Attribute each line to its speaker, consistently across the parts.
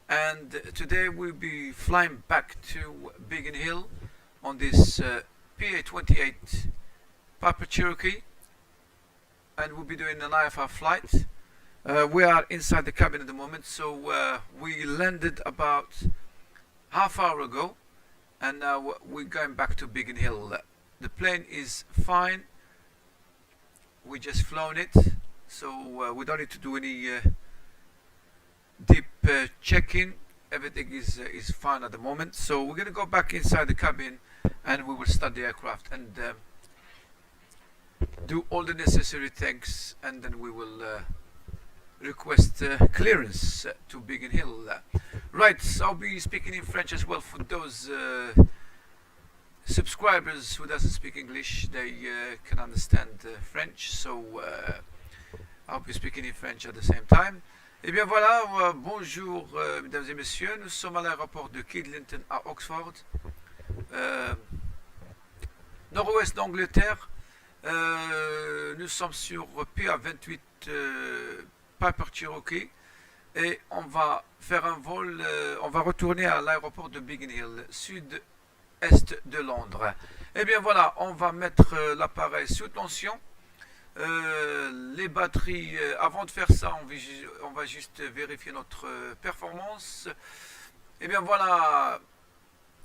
Speaker 1: and today we'll be flying back to Biggin Hill on this PA-28 Papa Cherokee, and we'll be doing an IFR flight. We are inside the cabin at the moment, so we landed about half hour ago, and now we're going back to Biggin Hill. The plane is fine. We just flown it, so we don't need to do any deep check-in. Everything is fine at the moment. So we're gonna go back inside the cabin, and we will start the aircraft and do all the necessary things, and then we will request clearance to Biggin Hill. Right, so I'll be speaking in French as well for those subscribers who doesn't speak English. They can understand French, so I'll be speaking in French at the same time. Et bien voilà, bonjour mesdames et messieurs, nous sommes à l'aéroport de Kidlington à Oxford, nord-ouest d'Angleterre. Nous sommes sur PA-28 Piper Cherokee et on va faire un vol, on va retourner à l'aéroport de Biggin Hill, sud-est de Londres. Et bien voilà, on va mettre l'appareil sous tension. Les batteries, avant de faire ça, on va juste vérifier notre performance. Et bien voilà,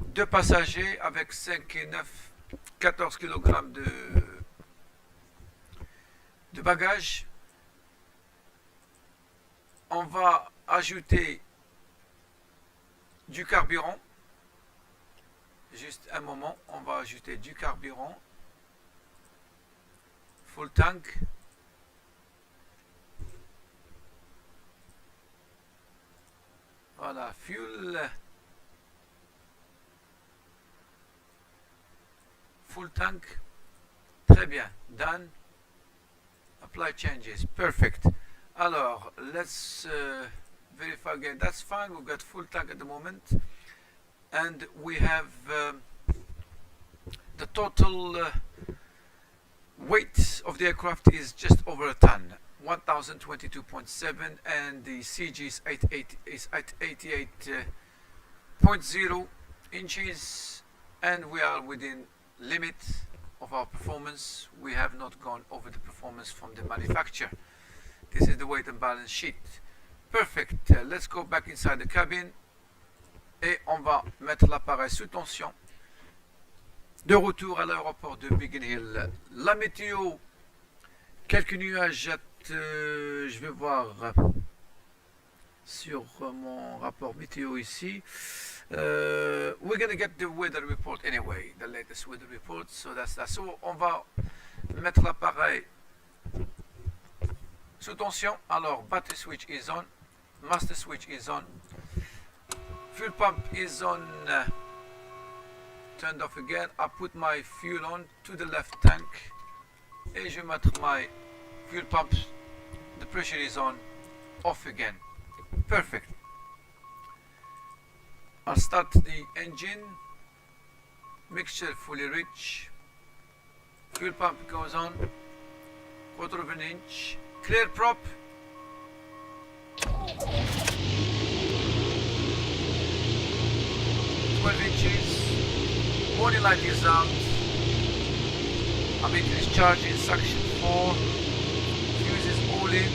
Speaker 1: 2 passagers avec 5 et 9, 14 kg de bagages. On va ajouter du carburant. Juste un moment, on va ajouter du carburant. Full tank. Voilà, fuel. Full tank. Très bien. Done. Apply changes. Perfect. Alors, let's verify again. That's fine. We've got full tank at the moment. And we have the total weight of the aircraft is just over a ton, 1022.7, and the CG is at 88.0 inches, and we are within limit of our performance. We have not gone over the performance from the manufacturer. This is the weight and balance sheet. Perfect. Let's go back inside the cabin et on va mettre l'appareil sous tension. De retour à l'aéroport de Biggin Hill. La météo, quelques nuages, je vais voir sur mon rapport météo ici. We're gonna get the weather report anyway, the latest weather report, so that's that. So on va mettre l'appareil sous tension. Alors, battery switch is on, master switch is on, fuel pump is on. Turned off again. I put my fuel on to the left tank et je vais mettre my fuel pump. The pressure is on, off again. Perfect. I'll start the engine. Mixture fully rich. Fuel pump goes on. 1/4 of an inch. Clear prop. 12 inches. Warning light is out. Emitter is charging. Suction 4. Fuse is all in.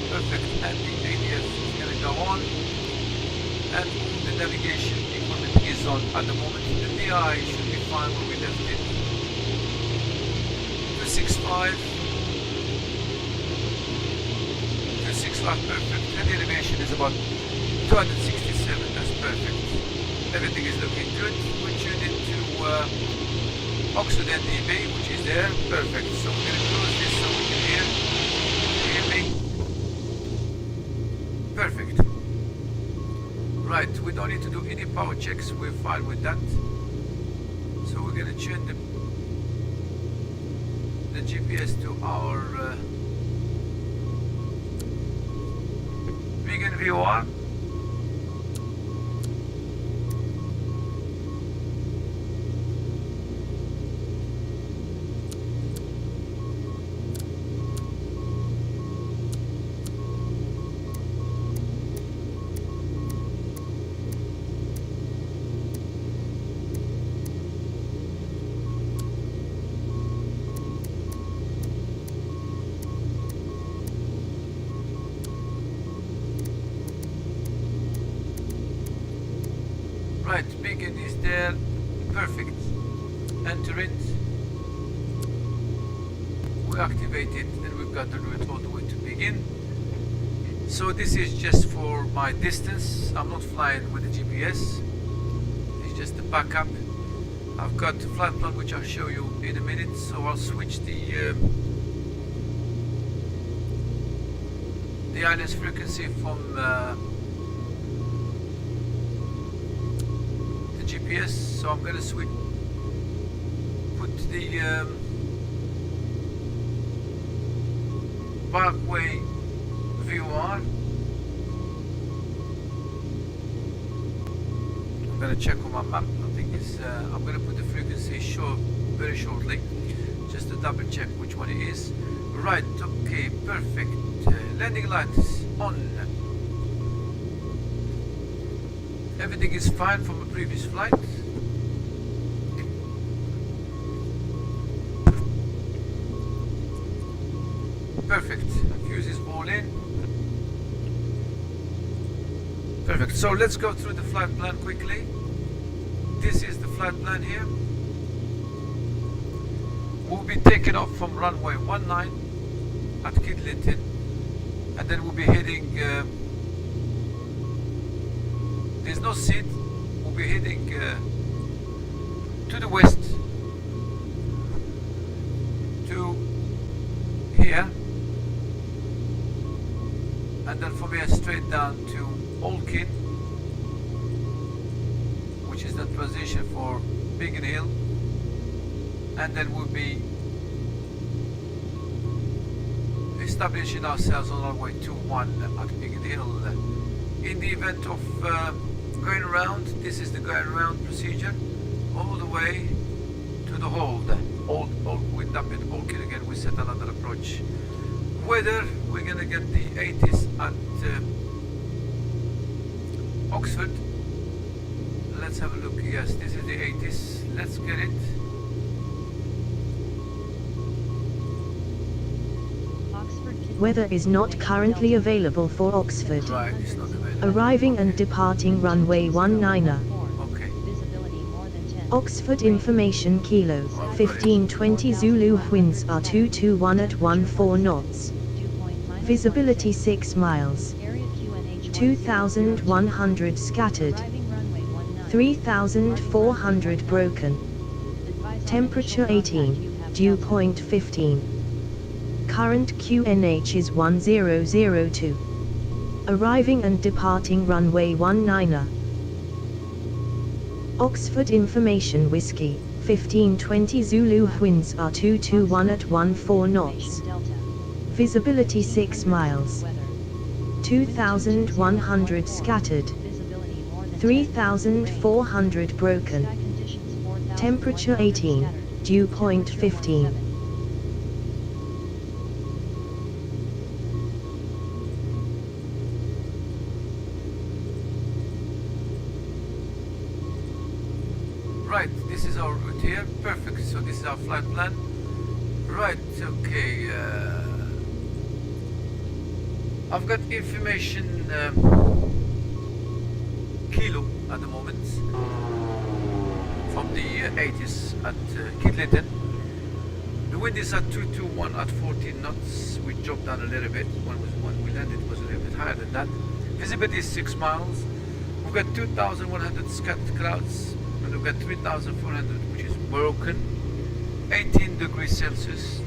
Speaker 1: Perfect. And the ADS is going to go on. And the navigation equipment is on at the moment. The DI should be fine where we left it. 265. 265, perfect. And the elevation is about 267. That's perfect. Everything is looking good. We tuned into Oxford NDB, which is there. Perfect. So we're going to close this so we can hear me. Perfect. Right, we don't need to do any power checks. We're fine with that. So we're going to tune the GPS to our Biggin VOR. Right, Biggin is there. Perfect. Enter it. We activate it, and we've got the route all the way to Biggin. So this is just for my distance. I'm not flying with the GPS. It's just a backup. I've got the flight plan which I'll show you in a minute. So I'll switch the ILS frequency from the GPS. So I'm going to put the Parkway VOR. I'm going to check on my map. I think it's I'm going to put the frequency very shortly, just to double check which one it is. Right, okay, perfect. Landing lights on. Everything is fine from a previous flight. Perfect. Fuse is all in. Perfect. So let's go through the flight plan quickly. This is the flight plan here. We'll be taking off from runway 19 at Kidlinton, and then we'll be heading. There's no seat. We'll be heading to the west to here, and then from here straight down to Olkin, which is the transition for Biggin Hill, and then we'll be establishing ourselves on our way to 1 at Biggin Hill. In the event of going around, this is the going around procedure, all the way to the hold. We dump it Olkin again, we set another approach. Whether we're going to get the 80s at Oxford, let's have a look. Yes, this is the 80s. Let's get it.
Speaker 2: Weather is not currently available for Oxford.
Speaker 1: Right, it's not available.
Speaker 2: Arriving and departing runway 19.
Speaker 1: Okay.
Speaker 2: Oxford information Kilo 1520 Zulu, winds are 221 at 14 knots. Visibility 6 miles. 2,100 scattered. 3,400 broken. Temperature 18, dew point 15. Current QNH is 1002. Arriving and departing runway 19. Oxford information Whiskey 1520 Zulu, winds are 221 at 14 knots. Visibility 6 miles. 2,100 scattered. 3,400 broken. Temperature 18, dew point 15.
Speaker 1: Right, this is our route here. Perfect. So this is our flight plan. Right, okay. I've got information Kilo at the moment from the 80s at Kidlinton. The wind is at 221 at 14 knots. We dropped down a little bit. When we landed, it was a little bit higher than that. Visibility is 6 miles. We've got 2,100 scattered clouds, and we've got 3,400 which is broken. 18 degrees Celsius,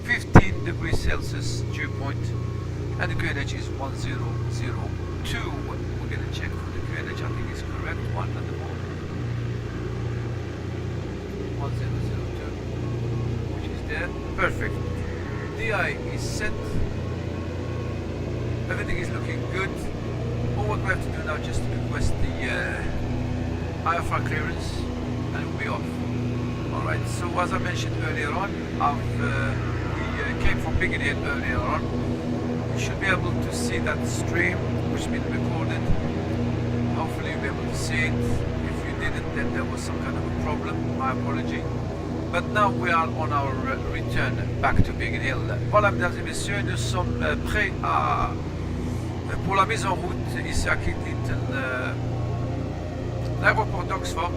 Speaker 1: 15 degrees Celsius dew point, and the QNH is 1002. We're going to check for the QNH. I think it's correct one at the moment. 1002, which is there. Perfect. DI is set. Everything is looking good. All what we have to do now is just request the IFR clearance, and we'll be off. Alright, so as I mentioned earlier on, we came from Biggin Hill earlier on. You should be able to see that stream which has been recorded. Hopefully you'll be able to see it. If you didn't, then there was some kind of a problem. My apology. But now we are on our return back to Biggin Hill. Voilà, mesdames et messieurs, nous sommes prêts pour la mise en route ici à Kidlinton l'aéroport d'Oxford,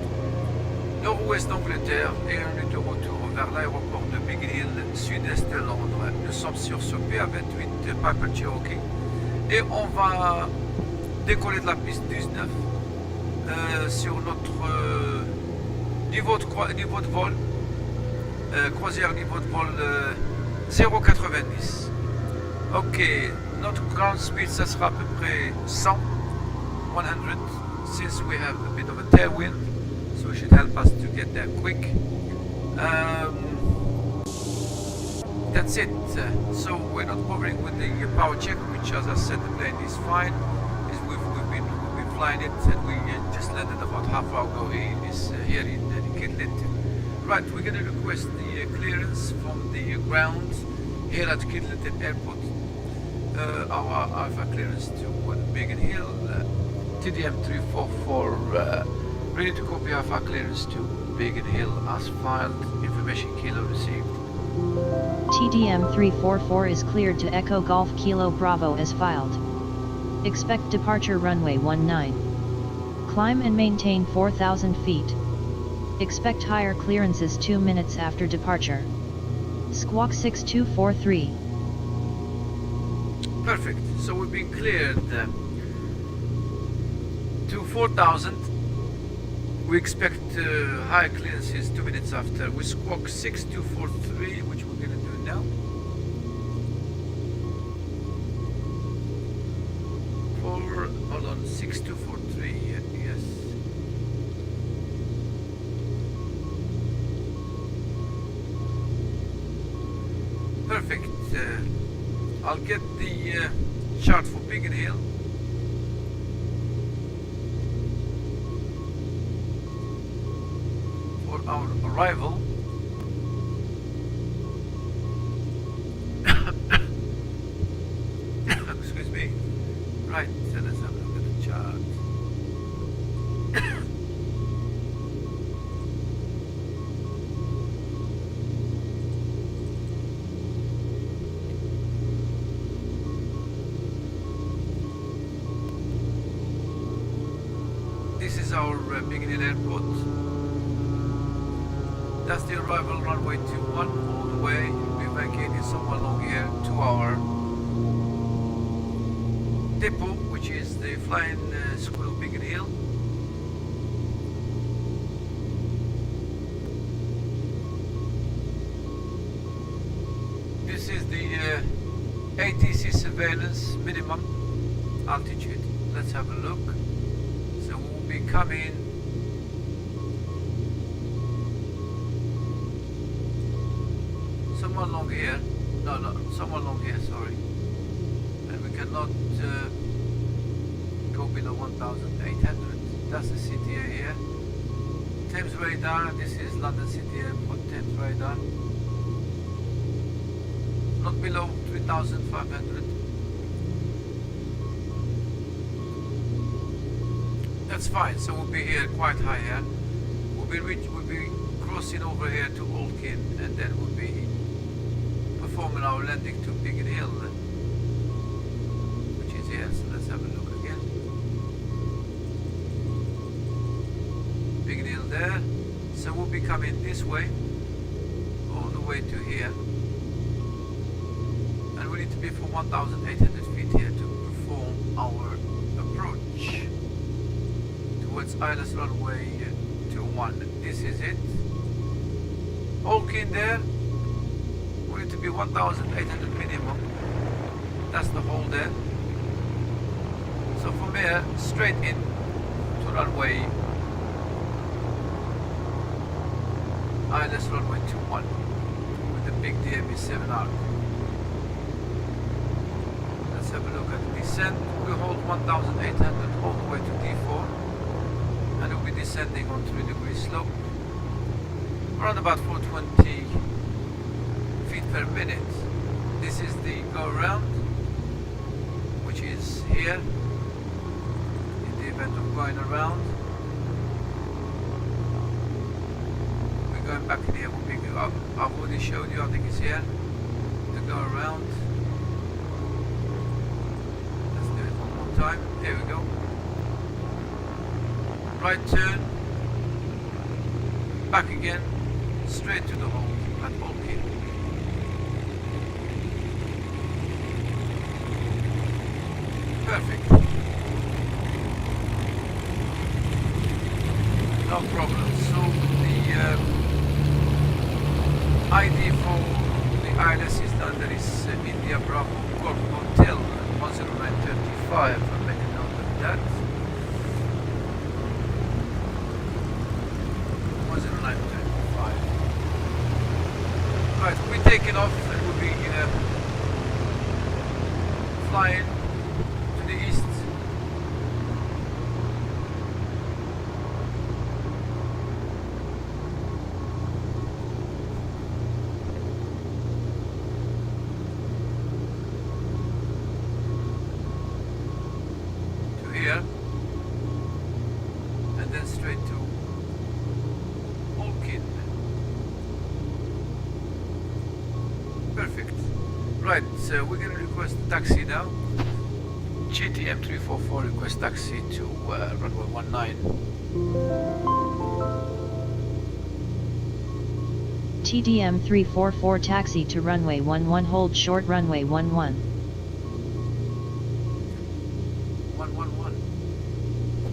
Speaker 1: nord-ouest d'Angleterre, et on est de retour vers l'aéroport de Biggin Hill, sud-est de Londres. Nous sommes sur ce PA28 Piper Cherokee et on va décoller de la piste 19 sur notre niveau de vol, croisière niveau de vol 0,90. Ok, notre ground speed ça sera à peu près 100, since we have a bit of a tailwind, so it should help us to get there quick. That's it. So we're not bothering with the power check, which, as I said, the plane is fine. We've been flying it, and we just landed about half hour ago. Is here in Kidlit. Right, we're going to request the clearance from the ground here at Kidlit Airport. Our Alpha clearance to Biggin Hill, TDM 344, ready to copy Alpha clearance to Biggin Hill as filed. Information kilo received.
Speaker 3: TDM 344 is cleared to Echo Golf Kilo Bravo as filed. Expect departure runway 19. Climb and maintain 4,000 feet. Expect higher clearances 2 minutes after departure. Squawk 6243.
Speaker 1: Perfect. So we've been cleared to 4,000. We expect high clearances 2 minutes after. We squawk 6243, which we're going to do now. Hold on, 6243, yes. Perfect. I'll get the chart for Biggin Hill. For our arrival. Excuse me. Right, so let's have a look at the chart. This is our Biggin Hill Airport. That's the arrival runway 21 all the way. We're vacating somewhere along here to our depot, which is the flying school of Biggin Hill. This is the ATC surveillance minimum altitude. Let's have a look. So we'll be coming somewhere along here. No, somewhere along here, sorry. And we cannot go below 1,800. That's the CTA here. Thames radar, this is London City Airport, Thames radar. Not below 3,500. That's fine, so we'll be here quite high here. We'll be crossing over here to Olkin, and then we'll be performing our landing to Biggin Hill, which is here. So let's have a look again. Biggin Hill there. So we'll be coming this way, all the way to here. And we need to be for 1,800 feet here to perform our approach towards ILS runway 21. This is it. Olkin there. We need to be 1,800 minimum. That's the hole there. So from here, straight in to runway ILS runway 21 with the big DME7R. Let's have a look at the descent. We hold 1,800 all the way to D4, and we'll be descending on 3-degree slope around about 420 feet per minute. This is the go around, which is here in the event of going around. We're going back in here. I've already showed you, I think it's here, the go around. Let's do it one more time. Here we go. right turn, back again, straight to the hold at Egkb. Perfect. No problem. So the ID for the ILS is done. That is India Bravo Golf Hotel 10935. I'll make a note of that. 10935. Right, we'll be taking off and we'll be flying to the east. Here and then straight to Egkb. Perfect. Right, so we're gonna request a taxi now. GTM 344 request taxi to runway 19.
Speaker 3: TDM 344 taxi to runway 11, hold short runway 11.
Speaker 1: 111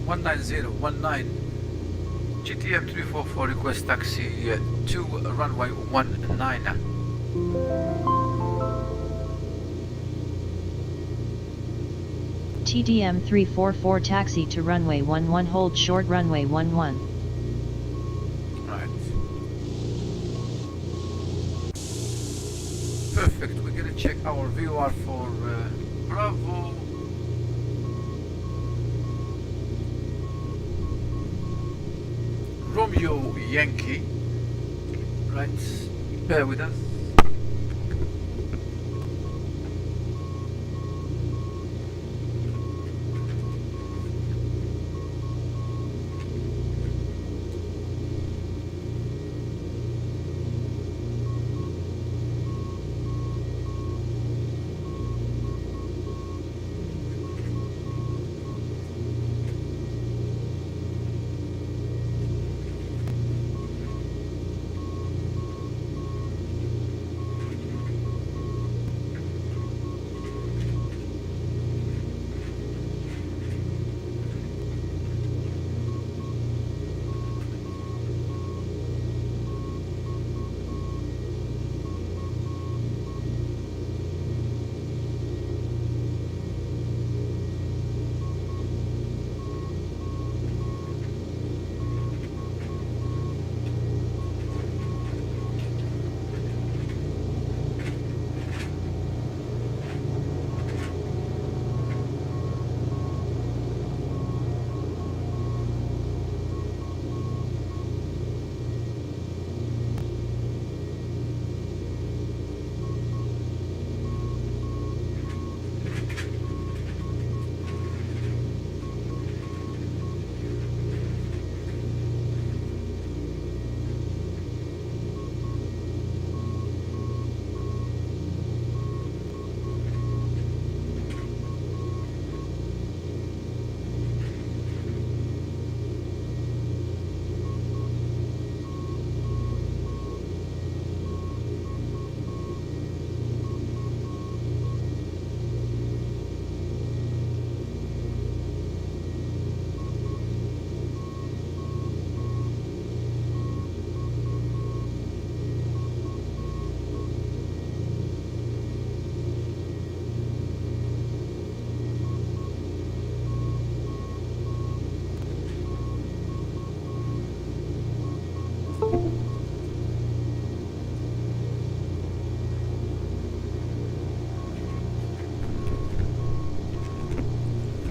Speaker 1: 190 GTM 344 request taxi to runway 19.
Speaker 3: TDM 344 taxi to runway 11, hold short runway 11.
Speaker 1: Right. Perfect. We're gonna check our VOR for Bravo. Romeo Yankee. Right. Bear with us.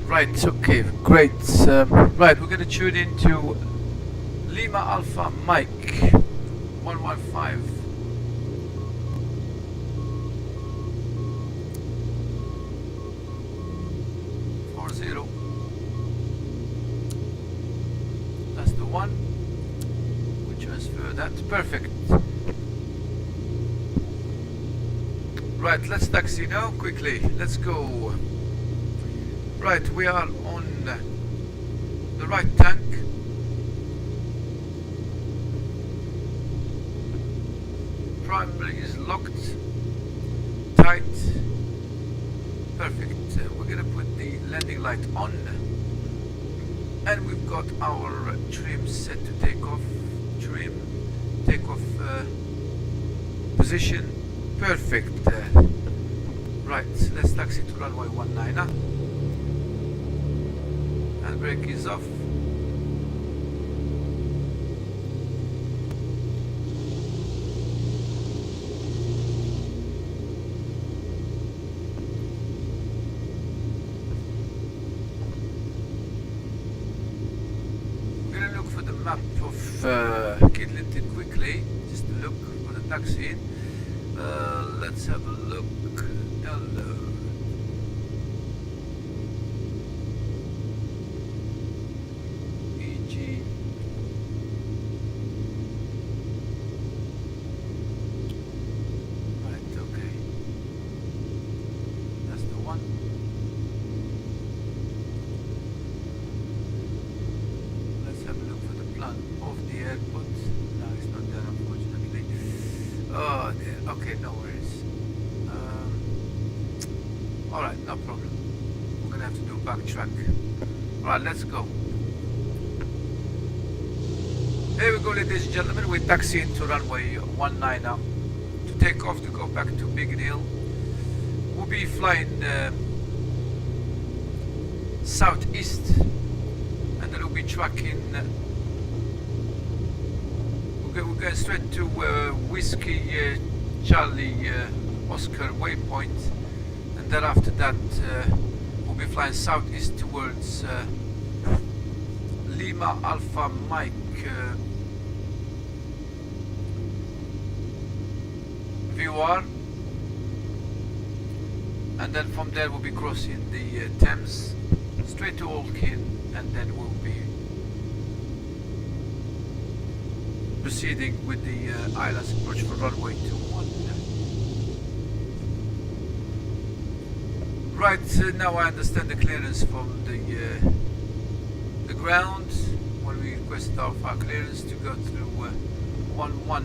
Speaker 1: Right, okay, great. Right, we're gonna tune into Lima Alpha Mike 115. That's the one. We transfer that. Perfect. Right, let's taxi now quickly. Let's go. Right, we are on the right tank. primary is locked, tight, perfect. We're gonna put the landing light on, and we've got our trim set to take off. Trim, take off position, perfect. Right, let's taxi to runway 19 now. And brake is off. We're gonna look for the map of Kidlinton quickly, just to look for the taxi. Let's have a look. Download. EG. Right, okay. That's the one. Let's have a look for the plan of the airport. No, it's not there, unfortunately. Oh, dear. Okay, no worries. Alright, no problem. We're gonna have to do backtrack. Alright, let's go. Here we go, ladies and gentlemen. We're taxiing to runway 19 now. To take off to go back to Biggin Hill. We'll be flying southeast, and then we'll be tracking. We're going straight to Whiskey Charlie Oscar waypoint. Then after that we'll be flying southeast towards Lima Alpha Mike VOR, and then from there we'll be crossing the Thames straight to Olkin, and then we'll be proceeding with the ILS approach for runway 21. Right, now I understand the clearance from the ground when we request our clearance to go through 11.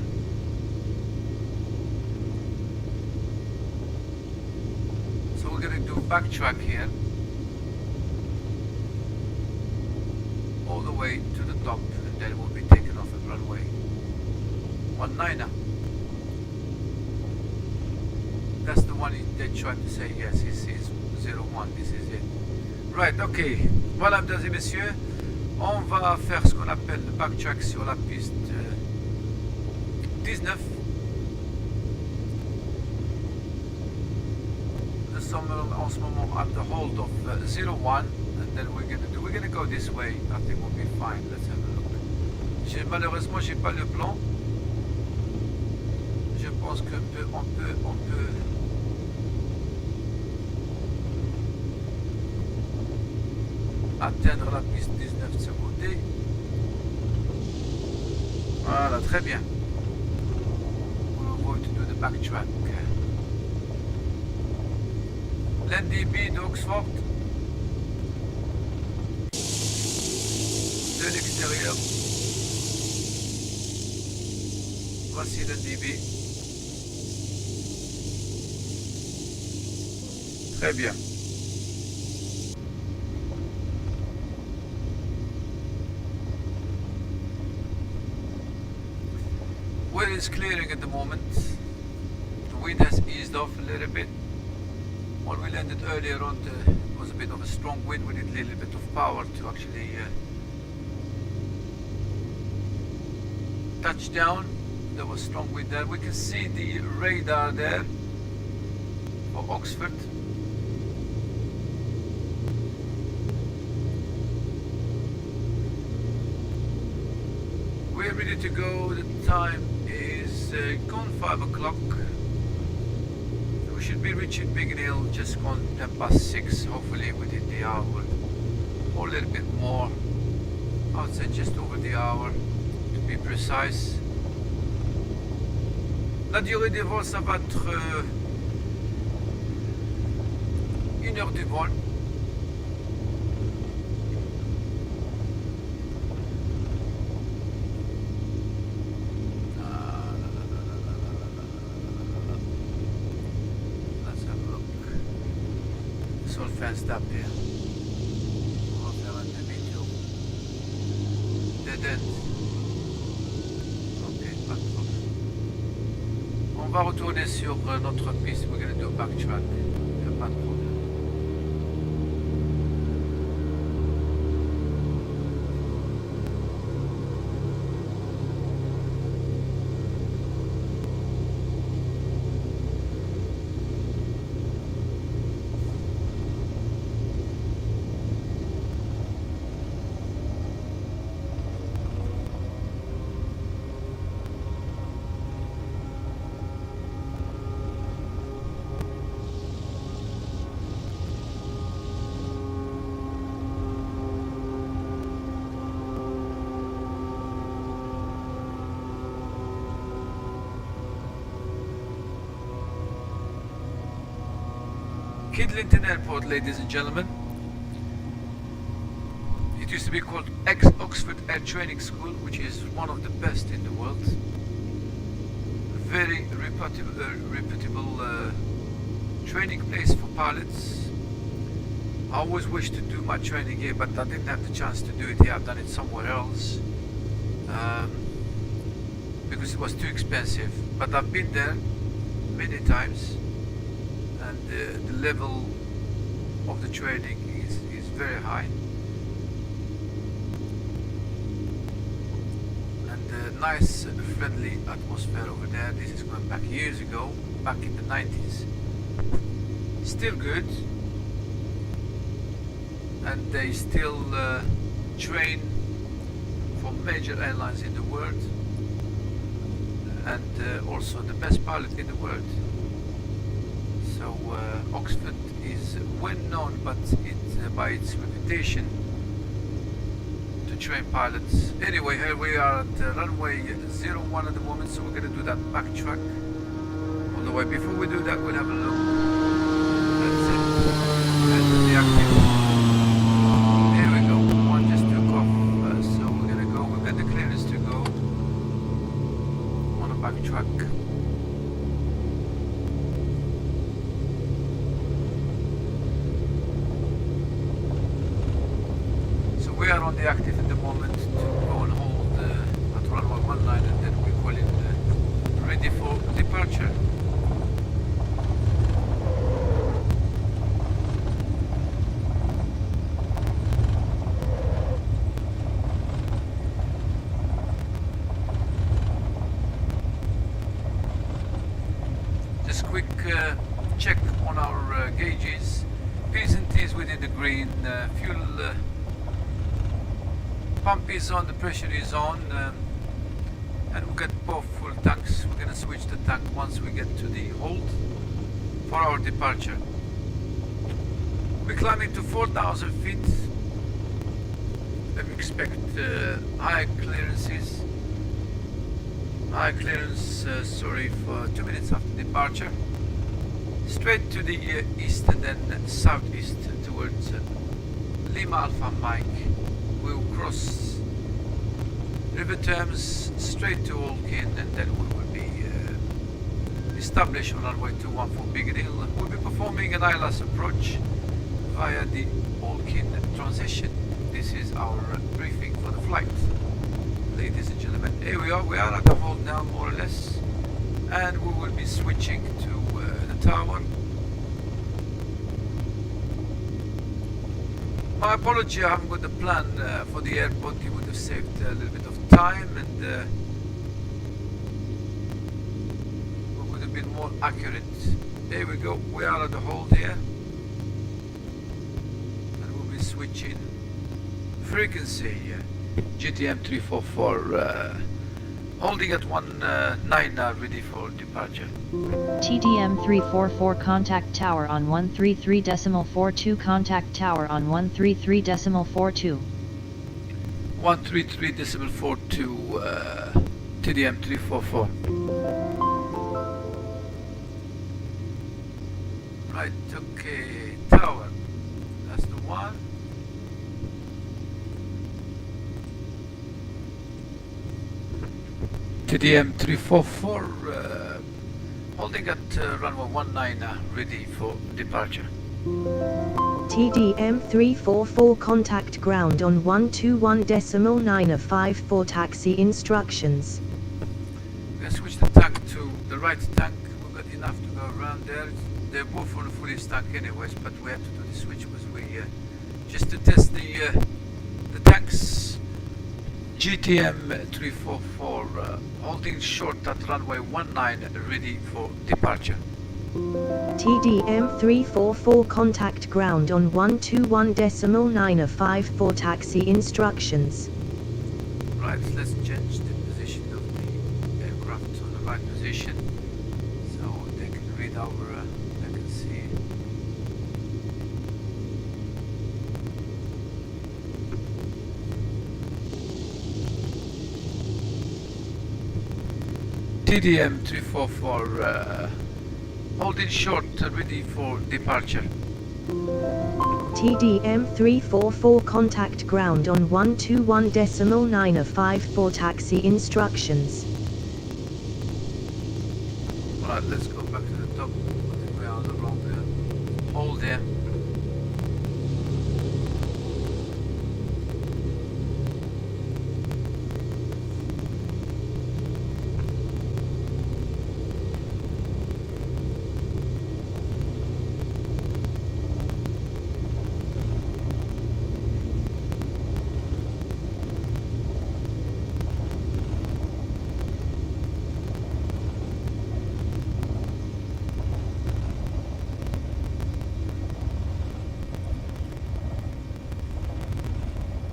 Speaker 1: So we're going to do backtrack here all the way to the top, and then we'll be taken off at runway 19 now. That's the one they tried to say, yes, this is 01, this is it. Right, ok. Voilà, mesdames et messieurs, on va faire ce qu'on appelle le backtrack sur la piste 19. Nous sommes en ce moment at the hold of 01, and then we're gonna go this way. I think we'll be fine. Let's have a look. Malheureusement, j'ai pas le plan. Je pense que on peut atteindre la piste 19 de ce côté. Voilà, très bien. We're going to do the backtrack. L'NDB d'Oxford. De l'extérieur. Voici l'NDB. Très bien. Weather is clearing at the moment. The wind has eased off a little bit. When we landed earlier on, it was a bit of a strong wind. We need a little bit of power to actually touch down. There was strong wind there. We can see the radar there for Oxford. We're ready to go. The time is gone 5 o'clock. We should be reaching Biggin Hill just gone 6:10, hopefully within the hour or a little bit more. I would say just over the hour to be precise. La durée des vols, ça va être 1 heure du vol. fenced up here. Dead end. Ok, pas de problème. On va retourner sur notre piste. We're gonna do a backtrack. Pas de problème. Kidlington Airport, ladies and gentlemen. It used to be called Oxford Air Training School, which is one of the best in the world. Very reputable training place for pilots. I always wished to do my training here, but I didn't have the chance to do it here. I've done it somewhere else because it was too expensive. But I've been there many times. And the level of the training is very high, and a nice friendly atmosphere over there. This is going back years ago, back in the 90s. Still good, and they still train for major airlines in the world, and also the best pilot in the world. So Oxford is well known, but by its reputation to train pilots. Anyway, here we are at runway 01 at the moment, so we're going to do that backtrack all the way. Before we do that, we'll have a look. That's it. And the active. There we go. One just took off, so we're going to go. We've got the clearance to go on a backtrack. We are on the active at the moment to go and hold at runway 19, and then we call it ready for departure. Just quick check on our gauges. P's and T's within the green. Fuel pump is on, the pressure is on, and we've got both full tanks. We're going to switch the tank once we get to the hold for our departure. We're climbing to 4,000 feet. We expect high clearances. High clearance, for 2 minutes after departure. Straight to the east and then southeast towards Lima Alpha Mike. We'll cross River Thames straight to Olkin, and then we will be established on runway 21 Biggin Hill. We'll be performing an ILS approach via the Olkin transition. This is our briefing for the flight, ladies and gentlemen. Here we are at the hold now, more or less, and we will be switching to the tower. My apology, I haven't got the plan for the airport. It would have saved a little bit of time, and we would have been more accurate. There we go, we are at the hold here, and we'll be switching frequency. GTM 344 holding at 19 now, ready for departure.
Speaker 3: TDM 344 contact tower on 133.42, contact tower on 133.42.
Speaker 1: 133.42 TDM 344. Right, okay, tower, that's the one. TDM 344 holding at runway 19 ready for departure.
Speaker 2: TDM 344 contact ground on 121.9 for taxi instructions.
Speaker 1: Let's switch the tank to the right tank. We've got enough to go around there. They're both on fully stacked anyways, but we have to do the switch because we just to test the tanks. GTM 344 holding short at runway 19 ready for departure.
Speaker 2: TDM 344 contact ground on 121.9 for taxi instructions.
Speaker 1: Right, let's change the position of the aircraft to the right position so they can read our, they can see. TDM 344 holding short ready for departure.
Speaker 2: TDM 344 contact ground on 121.9 for taxi instructions.
Speaker 1: Alright, let's go back to the top. I think we are on the wrong hole there.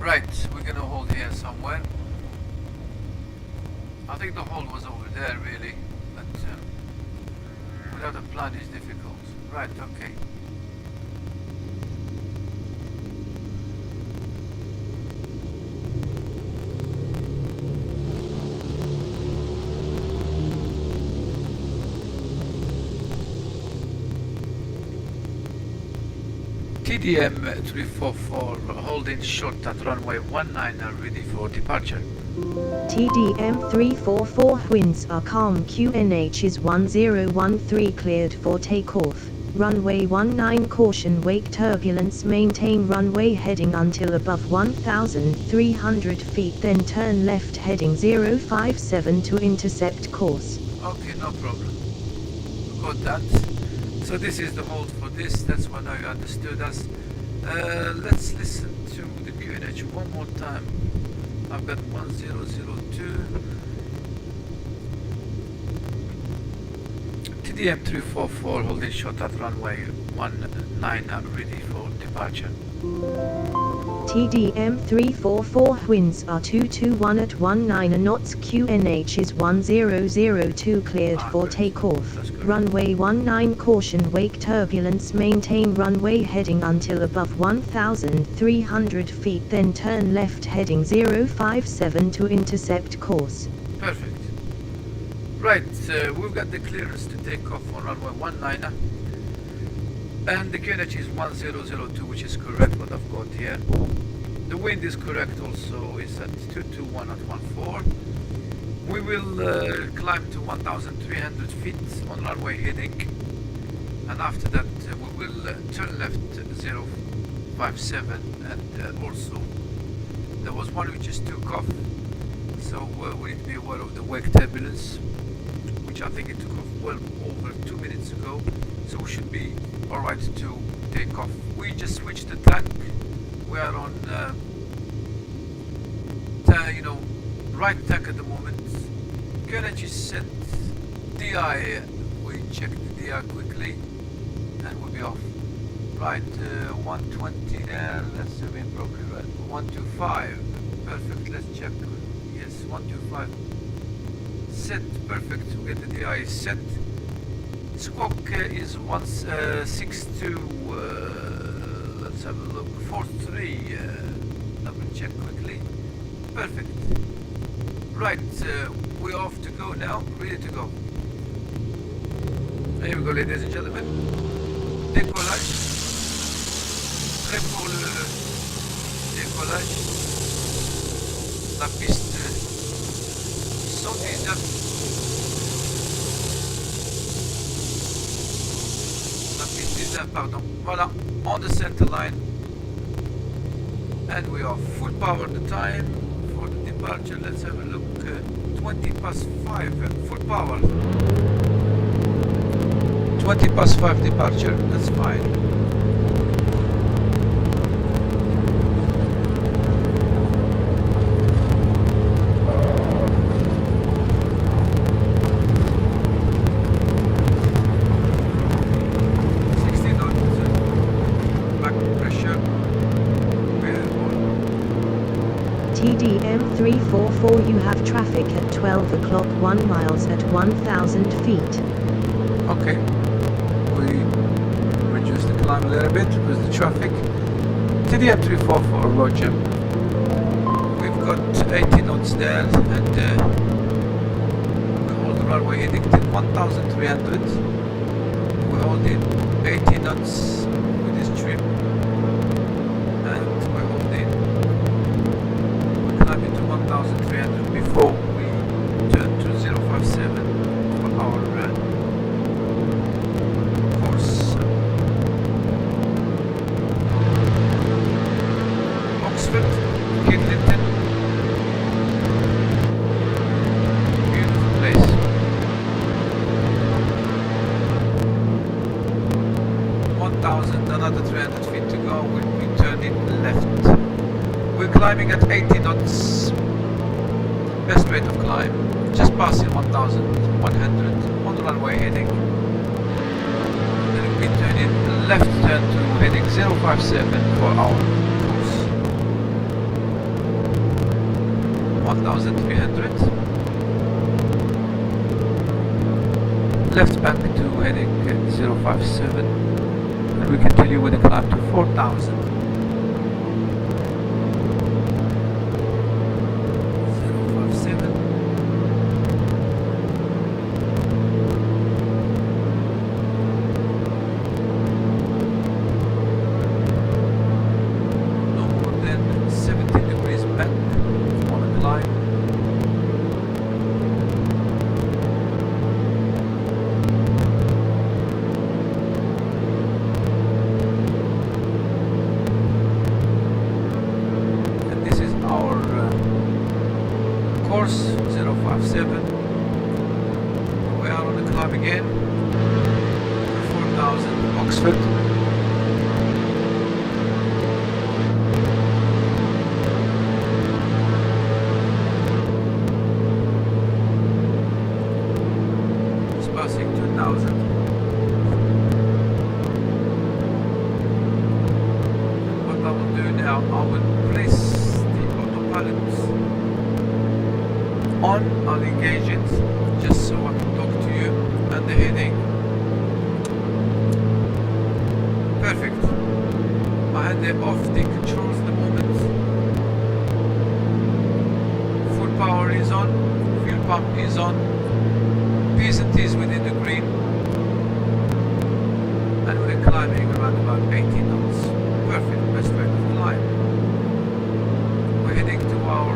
Speaker 1: Right, we're gonna hold here somewhere. I think the hold was over there really, but without a plan is difficult. Right, okay. TDM 344 holding short at runway 19 ready for departure.
Speaker 2: TDM 344 winds are calm. QNH is 1013 cleared for takeoff. Runway 19 caution wake turbulence. Maintain runway heading until above 1,300 feet, then turn left heading 057 to intercept course.
Speaker 1: Okay, no problem. Got that. So this is the hold for this, that's what I understood as. Let's listen to the QNH one more time. I've got 1002. TDM 344 holding short at runway 19 ready for departure.
Speaker 2: TDM 344 winds are 221 at 19 knots. QNH is 1002 cleared for takeoff. Runway 19 caution wake turbulence. Maintain runway heading until above 1,300 feet, then turn left heading 057 to intercept course.
Speaker 1: Perfect. Right, we've got the clearance to take off on runway 19. And the QNH is 1002, which is correct what I've got here. The wind is correct also, is at 221 at 14. We will climb to 1,300 feet on runway heading, and after that we will turn left 057, and also there was one which just took off, so we need to be aware of the wake turbulence, which I think it took off well over 2 minutes ago, so we should be alright to take off. We just switched the tank. We are on right tank at the moment. QNH is set. DI, we check the DI quickly and we'll be off. Right, 120 there, let's zoom in properly. Right, 125, perfect, let's check. Yes, 125 set, perfect, we get the DI set. Squawk is 162, let's have a look, 43, double check quickly, perfect. Right, we're off to go now, ready to go. Here we go, ladies and gentlemen. Décollage. Prêt pour le décollage. La piste 119. La piste 19. pardon. Voilà, on the center line. And we are full power the time for the departure. Let's have a look. 20 past 5, full power. 20 past 5 departure, that's fine.
Speaker 2: TDM 344, you have traffic at 12 o'clock 1 miles at 1,000 feet.
Speaker 1: Okay, we reduce the climb a little bit with the traffic. TDM 344, roger. We've got 80 knots there and we hold the runway heading to 1,300. We hold in 80 knots with this trim. And we're holding, we climb into 1,300 before we turn to 057 for our course. Oxford, Kidlington, beautiful place. 1,000, another 300 feet to go. We'll be turning left. We're climbing at 80 knots. Best rate of climb. Just passing 1,100 on the runway heading. Then we'll be turning left turn to heading 057 for our course. 1,300. Left back to heading 057. And we continue with the climb to 4,000. 057. No more than 70 degrees back on the climb. Course 057. We are on the climb again. 4,000 Oxford. It's passing 2,000. What I will do now, I will place the autopilot on, I'll engage it just so I can talk to you, and the heading. Perfect. I had the off the controls at the moment. Full power is on, fuel pump is on, P&T is within the green, and we're climbing around about 80 knots. Perfect, best rate of climb. We're heading to our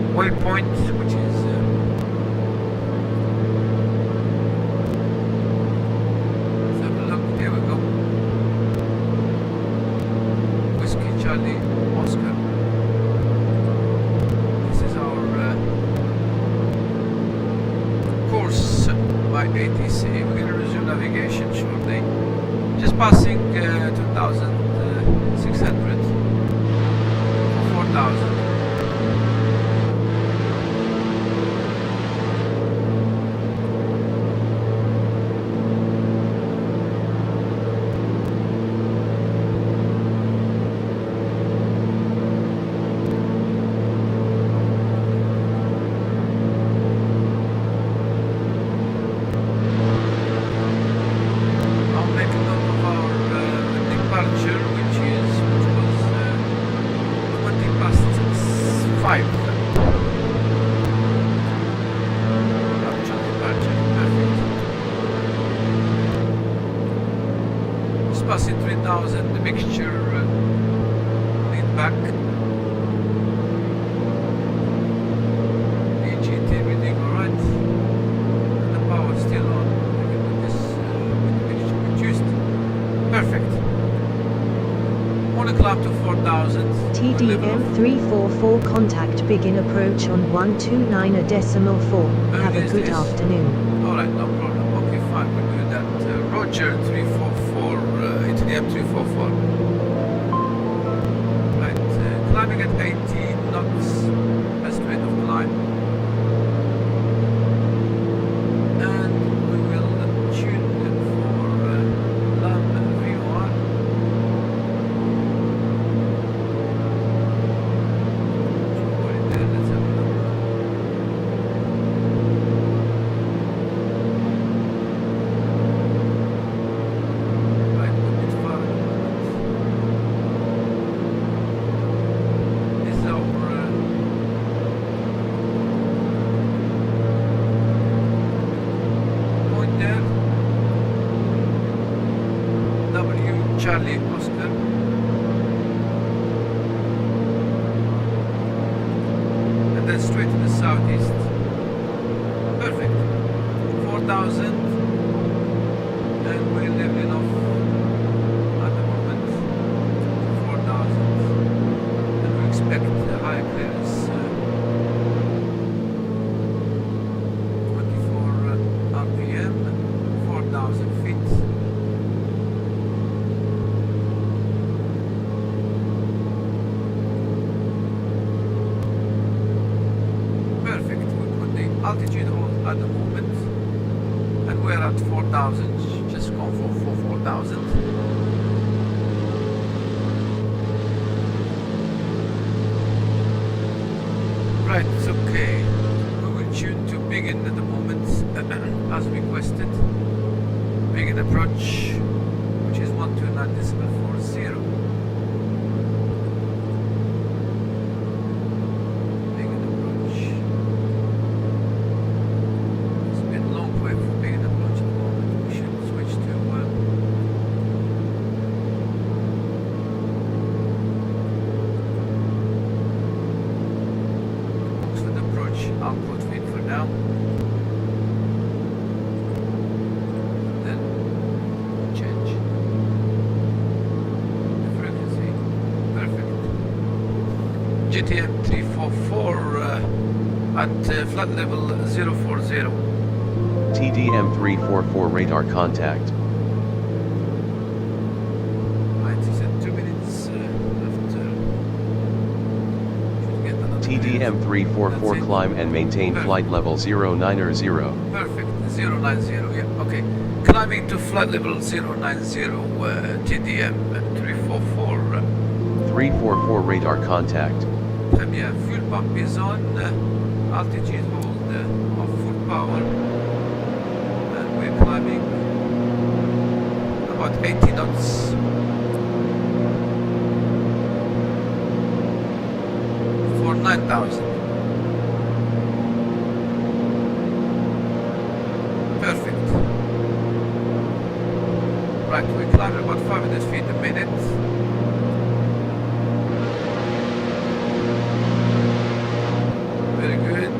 Speaker 1: waypoint, which is let's have a look. Here we go. Whiskey Charlie Oscar. This is our course by ATC. We're going to resume navigation shortly. Just passing 2,600 for 4,000. Passing 3,000, the mixture lean back. EGT reading alright. And the power still on, even with this with the mixture reduced. climb to 4,000.
Speaker 2: TDM344 contact Biggin approach on 129.4. Have a good afternoon.
Speaker 1: Alright, no problem. Okay, fine, we'll do that. Roger 344, TDM344. Right, climbing at 80 knots, best rate of climb. And we will tune for LAM VR. There, let's have a look. Right, a bit far. This is our point there. W Charlie Oscar. And then straight to the southeast. Perfect. 4,000. And we're leveling off at the moment. 4,000. And we expect a higher clearance. 24 RPM. 4,000 feet. Perfect. We put the altitude on at the moment, and we're at 4,000. Just go for 4,000. Right, it's okay. We will tune to Biggin at the moment, as requested. Biggin approach, which is 129.40. Biggin approach. It's been a long way from Biggin approach at the moment. We should switch to Oxford approach. I'll put it for now. Then change the frequency. Perfect. GTM 344 at flat level 040.
Speaker 4: TDM344 radar contact.
Speaker 1: Right, he said 2 minutes after. Should get another
Speaker 4: TDM344
Speaker 1: That's it.
Speaker 4: climb and maintain
Speaker 1: Perfect.
Speaker 4: flight level 090.
Speaker 1: Perfect. 090. Yeah. Okay. Climbing to flight level 090. TDM 344.
Speaker 4: 344 radar contact.
Speaker 1: Yeah, fuel pump is on. Altitude hold of full power. And we're climbing about 80 knots. For 9,000. Perfect. Right, we climb about 500 feet a minute. Very good.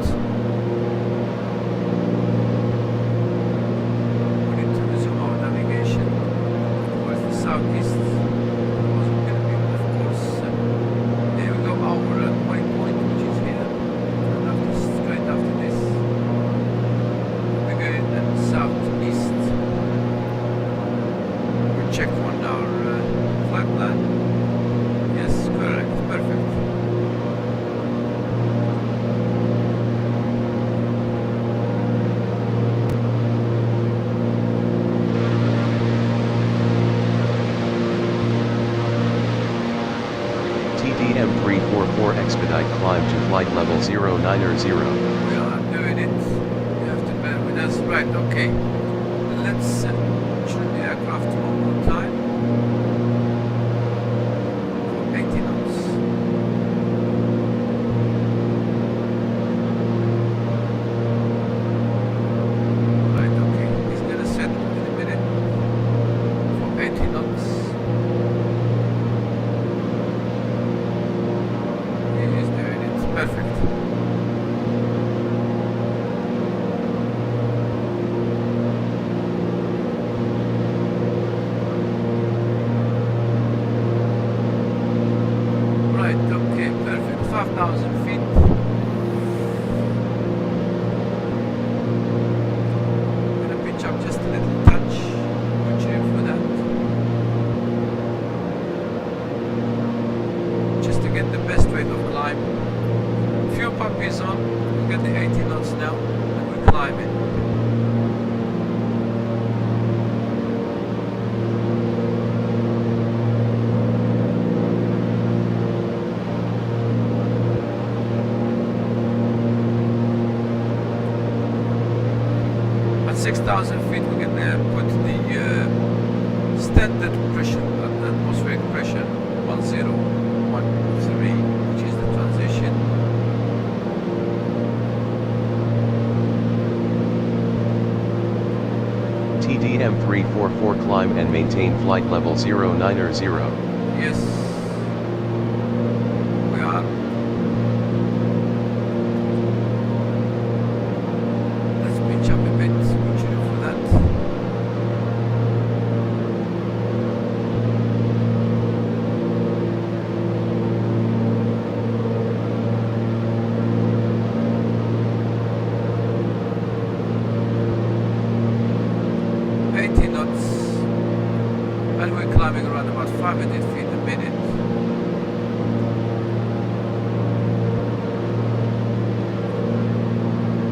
Speaker 1: We need to resume our navigation towards the southeast. Otherwise we're going to be, of course, there we go, our waypoint, which is here. And straight after this, we're going southeast. We check on our flight plan. Yes, correct, perfect.
Speaker 4: TDM344 expedite climb to flight level 090.
Speaker 1: We are doing it. You have to bear with us. Right, okay. Let's tune the aircraft one more time. For 80 knots. Right, okay. He's gonna settle in a minute. For 80 knots. He is doing it. Perfect. 5,000 feet. I'm gonna pitch up just a little touch. Watch out for that. Just to get the best rate of climb. Fuel pump is on. We get the 80 knots now, and we're climbing. At 6,000 feet, we're gonna put the standard pressure, atmospheric pressure, 1013, which is the transition.
Speaker 4: TDM 344 climb and maintain flight level 090.
Speaker 1: Yes, we are. Let's pitch up a bit, watch out for that. And we're climbing around about 500 feet a minute.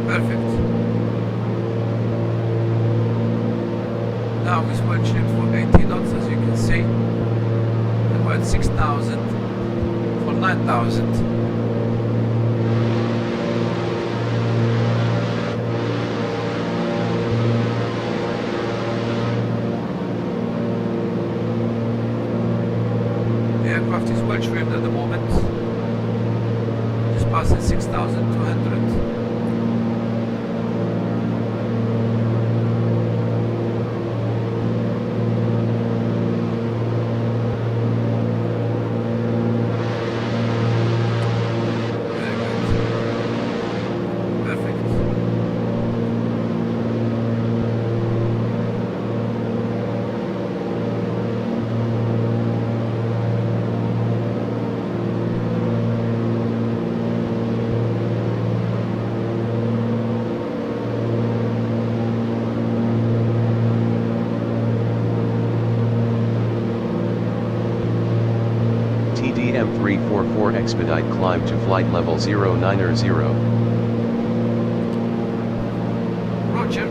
Speaker 1: Perfect. Now we're switching for 80 knots, as you can see. And we're at 6,000 for 9,000. The aircraft is well trimmed at the moment, just passing 6,200. Very good. Perfect.
Speaker 4: TDM 344 expedite climb to flight level 090.
Speaker 1: Roger.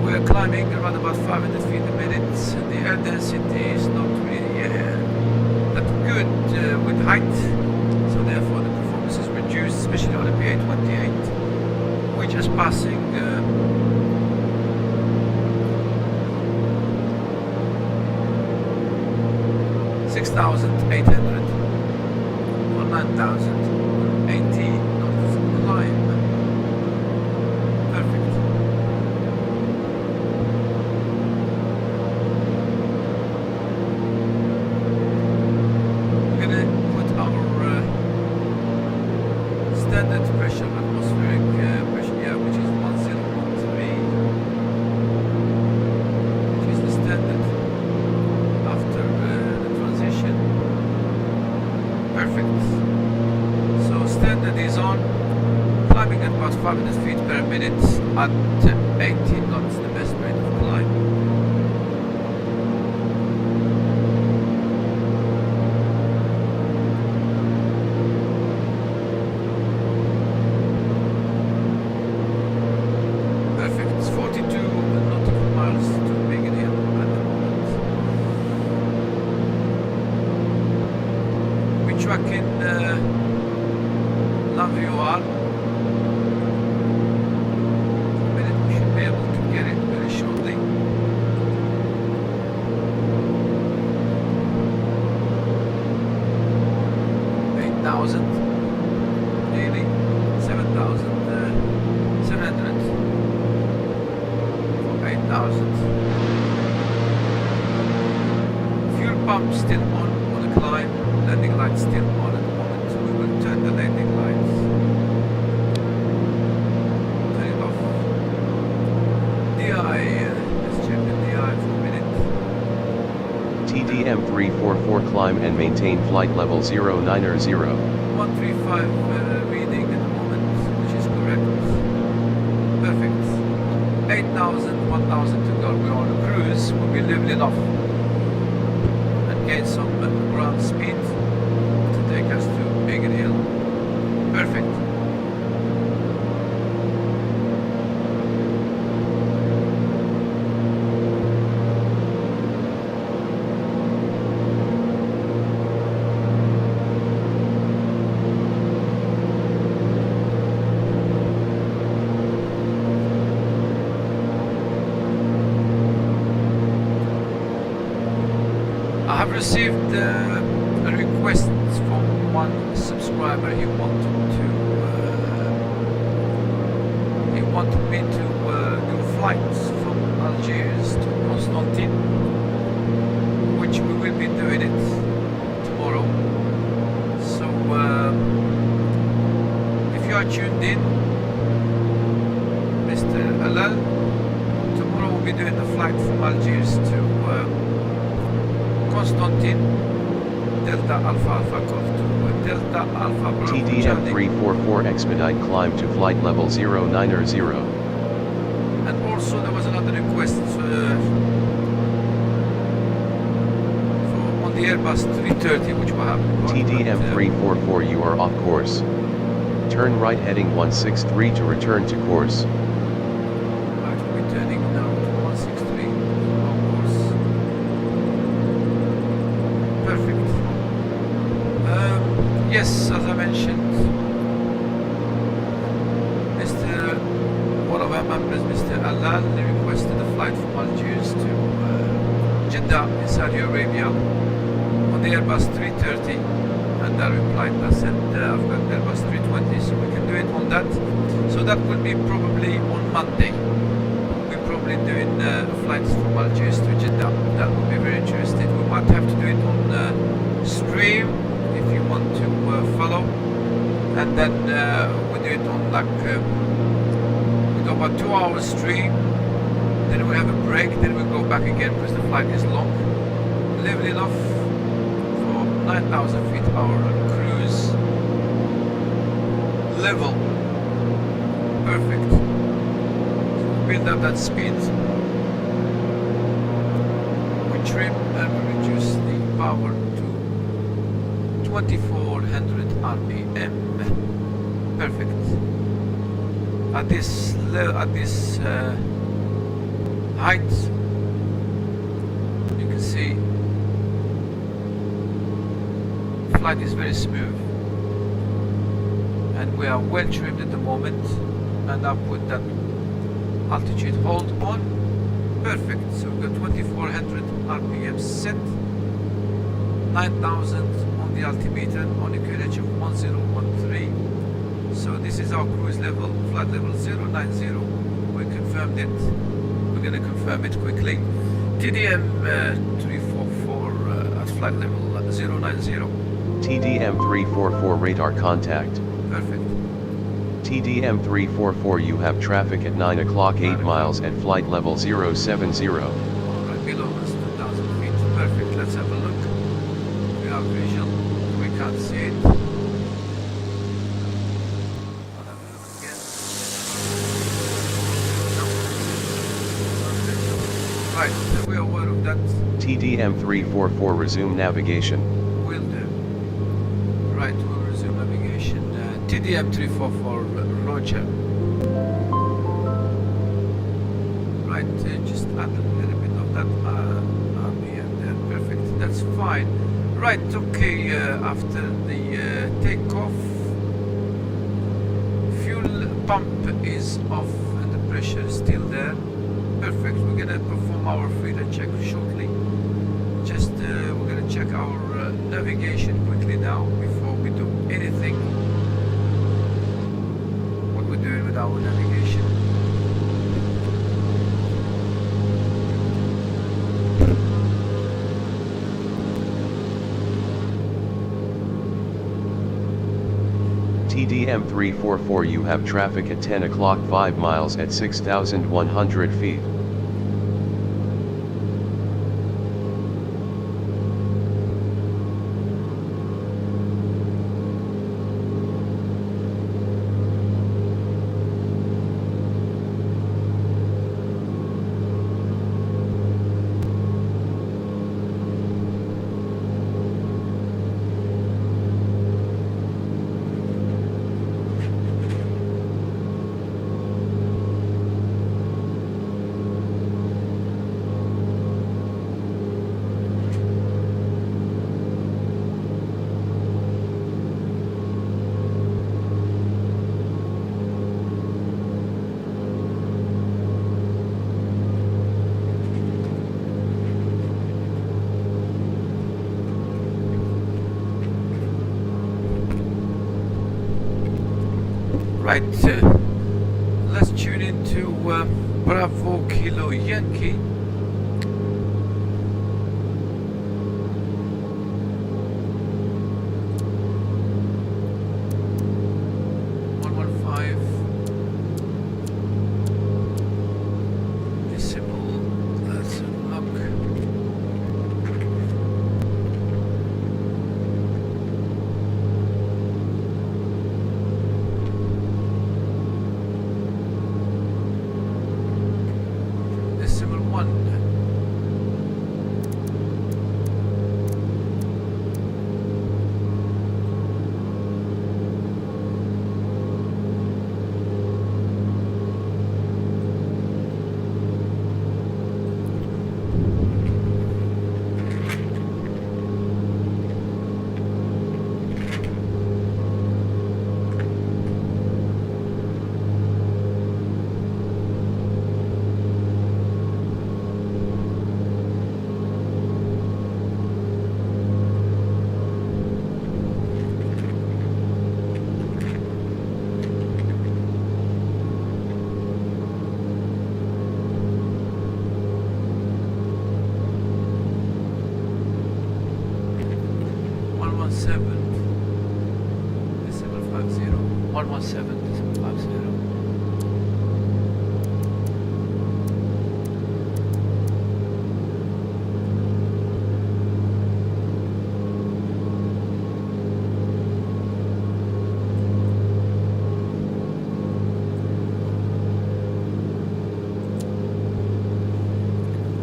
Speaker 1: We're climbing around about 500 feet a minute. The air density is not really that good with height, so therefore the performance is reduced, especially on the PA28. We're just passing 6,800 or 9,080 knots climb. Perfect. We're gonna put our standard pressure, atmospheric pressure, yeah, which is 1013, which is the standard after the transition. Perfect. So standard is on, climbing at about 500 feet per minute at 80 knots, the best rate of climb. Perfect. It's 42 nautical miles to Biggin Hill at the moment. We're tracking LAVUR. A minute, we should be able to get it very shortly. $8,000, nearly 7,700 for 8,000. Fuel pump still on the climb, landing lights still on at the moment, so we will turn the landing lights. Turn it off. DI, let's check the DI for a minute.
Speaker 4: TDM 344 climb and maintain flight level 090.
Speaker 1: 135 reading at the moment, which is correct. Perfect. 8,000, 1,000 to go. We're on a cruise. We'll be leveling off and gain some ground speed to take us to Biggin Hill. Perfect. I have received a request from one subscriber. He wanted me to do flights from Algiers to Constantine, which we will be doing it tomorrow. So if you are tuned in, Mr. Alal, tomorrow we'll be doing the flight from Algiers to Constantine, Delta Alpha Alpha Golf to Delta Alpha Bravo
Speaker 4: TDM
Speaker 1: Charlie.
Speaker 4: 344 expedite climb to flight level 090.
Speaker 1: And also there was another request for on the Airbus 330, which will happen.
Speaker 4: TDM 344 you are off course. Turn right heading 163 to return to course.
Speaker 1: Right, we'll be turning now to 163 of course. Perfect. Yes, as I mentioned, one of our members, Mr. Alal, requested a flight from Algiers to Jeddah in Saudi Arabia on the Airbus 330, and I replied, I said I've got the Airbus 320, so we can do it on that. So that will be probably on Monday. We're probably doing flights from Algiers to Jeddah. That will be very interesting. We might have to do it on stream if you want to follow, and then we do it on like we go about 2 hours stream, then we have a break, then we go back again because the flight is long. Leveling off for 9,000 feet hour on cruise level. Perfect. So we build up that speed. We trim and we reduce the power to 2400 RPM. Perfect. At this height, you can see flight is very smooth, and we are well trimmed at the moment. And I'll put that altitude hold on. Perfect. So we've got 2400 RPM set, 9,000 on the altimeter on a QNH of 1013. So this is our cruise level, flight level 090. We confirmed it. We're going to confirm it quickly. TDM 344 at flight level 090.
Speaker 4: TDM 344 radar contact.
Speaker 1: Perfect.
Speaker 4: TDM 344 you have traffic at 9 o'clock 8 miles at flight level 070.
Speaker 1: Alright, below us 2,000 feet. Perfect. Let's have a look. We have visual. We can't see it. Right, we are aware of that.
Speaker 4: TDM 344 resume navigation.
Speaker 1: Will do. Right, we'll resume navigation. TDM 344 Roger. Right, just add a little bit of that RPM there. Perfect, that's fine. Right, okay, after the takeoff, fuel pump is off and the pressure is still there. Perfect, we're gonna perform our freedom check shortly. Just we're gonna check our navigation quickly now before we do anything. What we're doing with our navigation.
Speaker 4: TDM 344 you have traffic at 10 o'clock 5 miles at 6,100 feet.
Speaker 1: Right, let's tune into Bravo Kilo Yankee.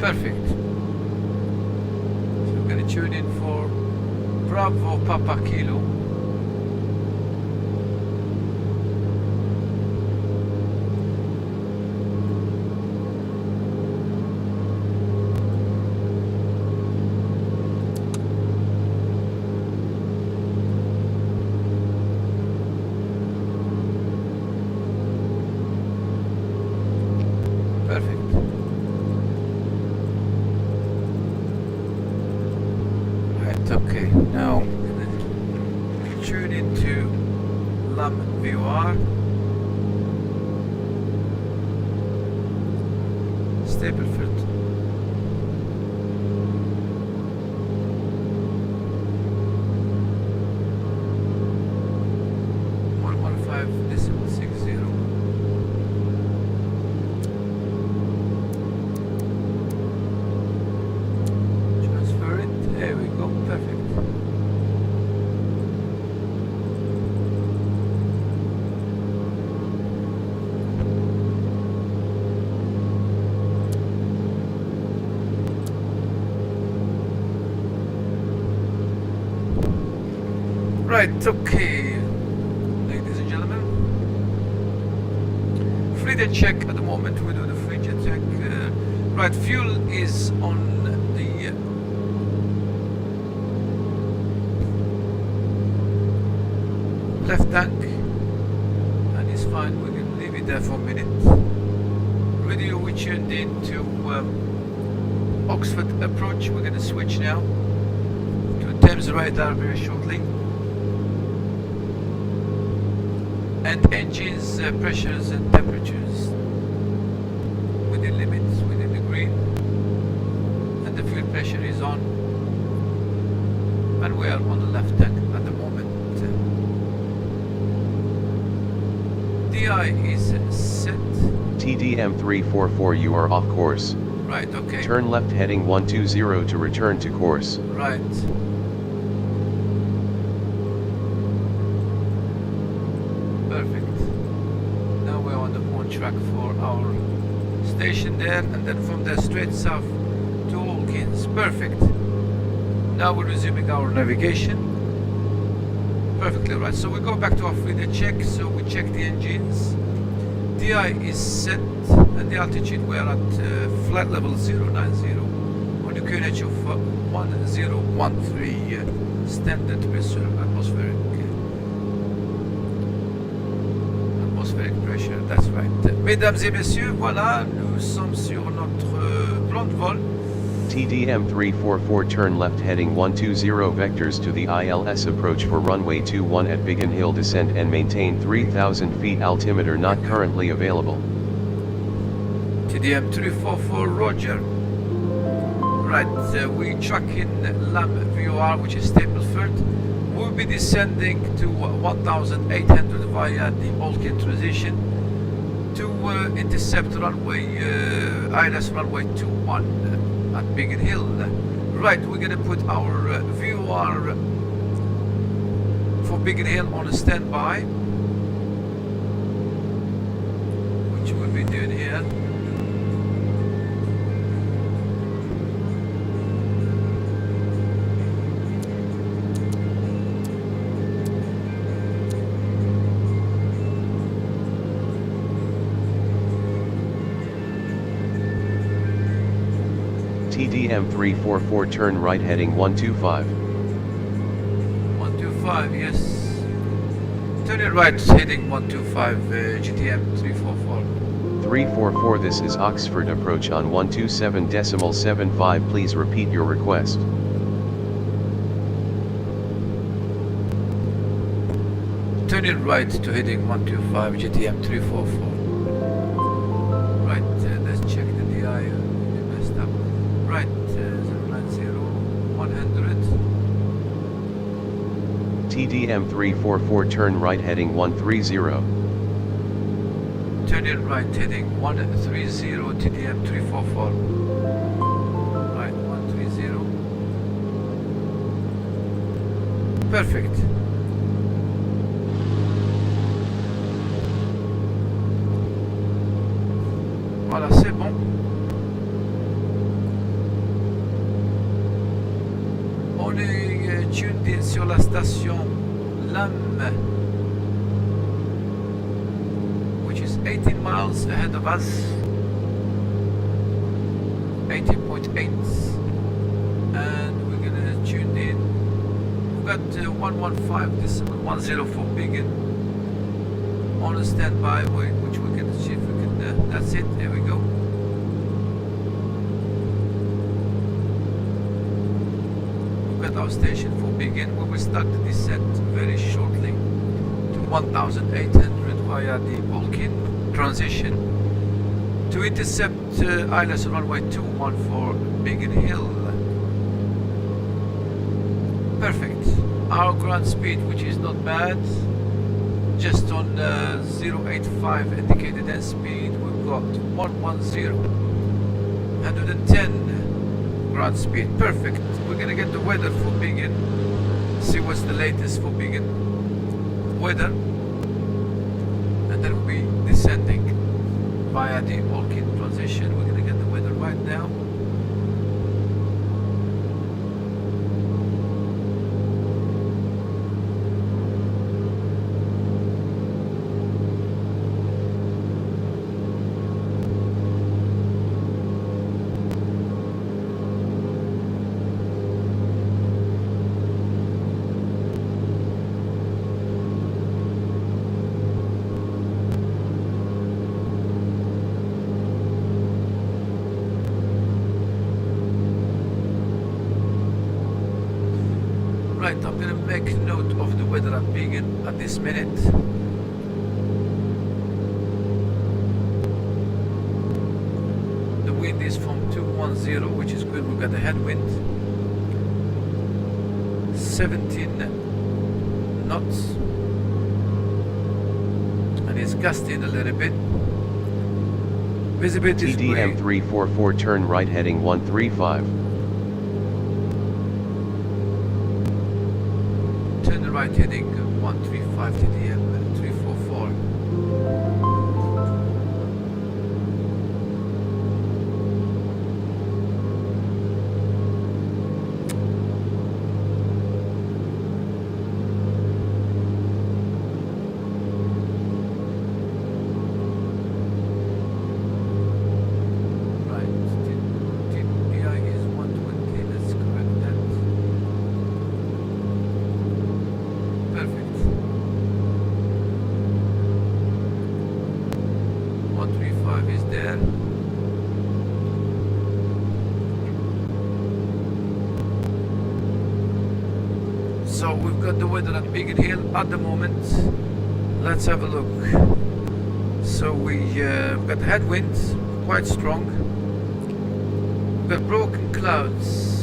Speaker 1: Perfect. So we're going to tune in for Bravo Papa Kilo. Okay, now tune into LAM-VR. Stableford. 115.60. Transfer it. There we go. Perfect. Right, okay, ladies and gentlemen, free jet check at the moment. We do the free jet check. Right, fuel is on the left tank and it's fine. We can leave it there for a minute. Radio, we tuned in to Oxford approach. We're going to switch now to Thames radar very shortly. And engines, pressures and temperatures within limits, within the green, and the fuel pressure is on, and we are on the left tank at the moment. DI is set.
Speaker 4: TDM 344, you are off course.
Speaker 1: Right, okay.
Speaker 4: Turn left heading 120 to return to course.
Speaker 1: Right. Track for our station there, and then from there straight south to Hawkins. Perfect. Now we're resuming our navigation. Perfectly right. So we go back to our free jet check. So we check the engines. DI is set, and the altitude we are at flight level 090 on the QNH of 1013 standard pressure atmospheric pressure, that's right. Mesdames et messieurs, voilà, nous sommes sur notre plan de vol
Speaker 4: TDM 344 turn left heading 120 vectors to the ILS approach for runway 21 at Biggin Hill descend and maintain 3,000 feet altimeter not currently available.
Speaker 1: TDM 344 Roger. Right, we chuck in LAM VOR, which is Stapleford. We'll be descending to 1,800 via the Olkin transition to intercept runway ILS runway 21 at Biggin Hill. Right, we're gonna put our VOR for Biggin Hill on a standby, which we'll be doing here.
Speaker 4: TDM 344 turn right heading 125.
Speaker 1: 125, yes. Turn it right heading 125, GTM 344.
Speaker 4: 344 this is Oxford approach on 127.75 please repeat your request.
Speaker 1: Turn it right to heading 125, GTM 344. Right, let's check the DI. We messed up. Right, 090, 100.
Speaker 4: TDM 344 turn right heading 130.
Speaker 1: Turn it right heading 130, TDM 344. Right, 130. Perfect. Voilà, c'est bon. On est tuned in sur la station LAM, which is 18 miles ahead of us. 18.8, and we're gonna tune in. We've got 115.10 for Biggin on a standby, which we can see if we can. That's it. There we go. We've got our station for Biggin. We will start the descent very shortly to 1,800 via the Olkin transition to intercept ILS runway 21 for Biggin Hill. Perfect. Our ground speed, which is not bad, just on 085 indicated end speed, we've got 110, 110 ground speed. Perfect. We're gonna get the weather for Biggin, see what's the latest for Biggin weather, and then we'll be descending via the Olkin transition. We're gonna get the weather right now. Right, I'm gonna make note of the weather at Biggin at this minute. The wind is from 210, which is good. We've got a headwind. 17 knots. And it's gusting a little bit. Visibility is
Speaker 4: TDM
Speaker 1: great.
Speaker 4: 344 turn right heading 135.
Speaker 1: Turn the right heading 135 TDM 344. Right, TDI is 120, let's correct that. Perfect. we've got the weather at Biggin Hill at the moment. Let's have a look. So we've got headwinds, quite strong. We've got broken clouds.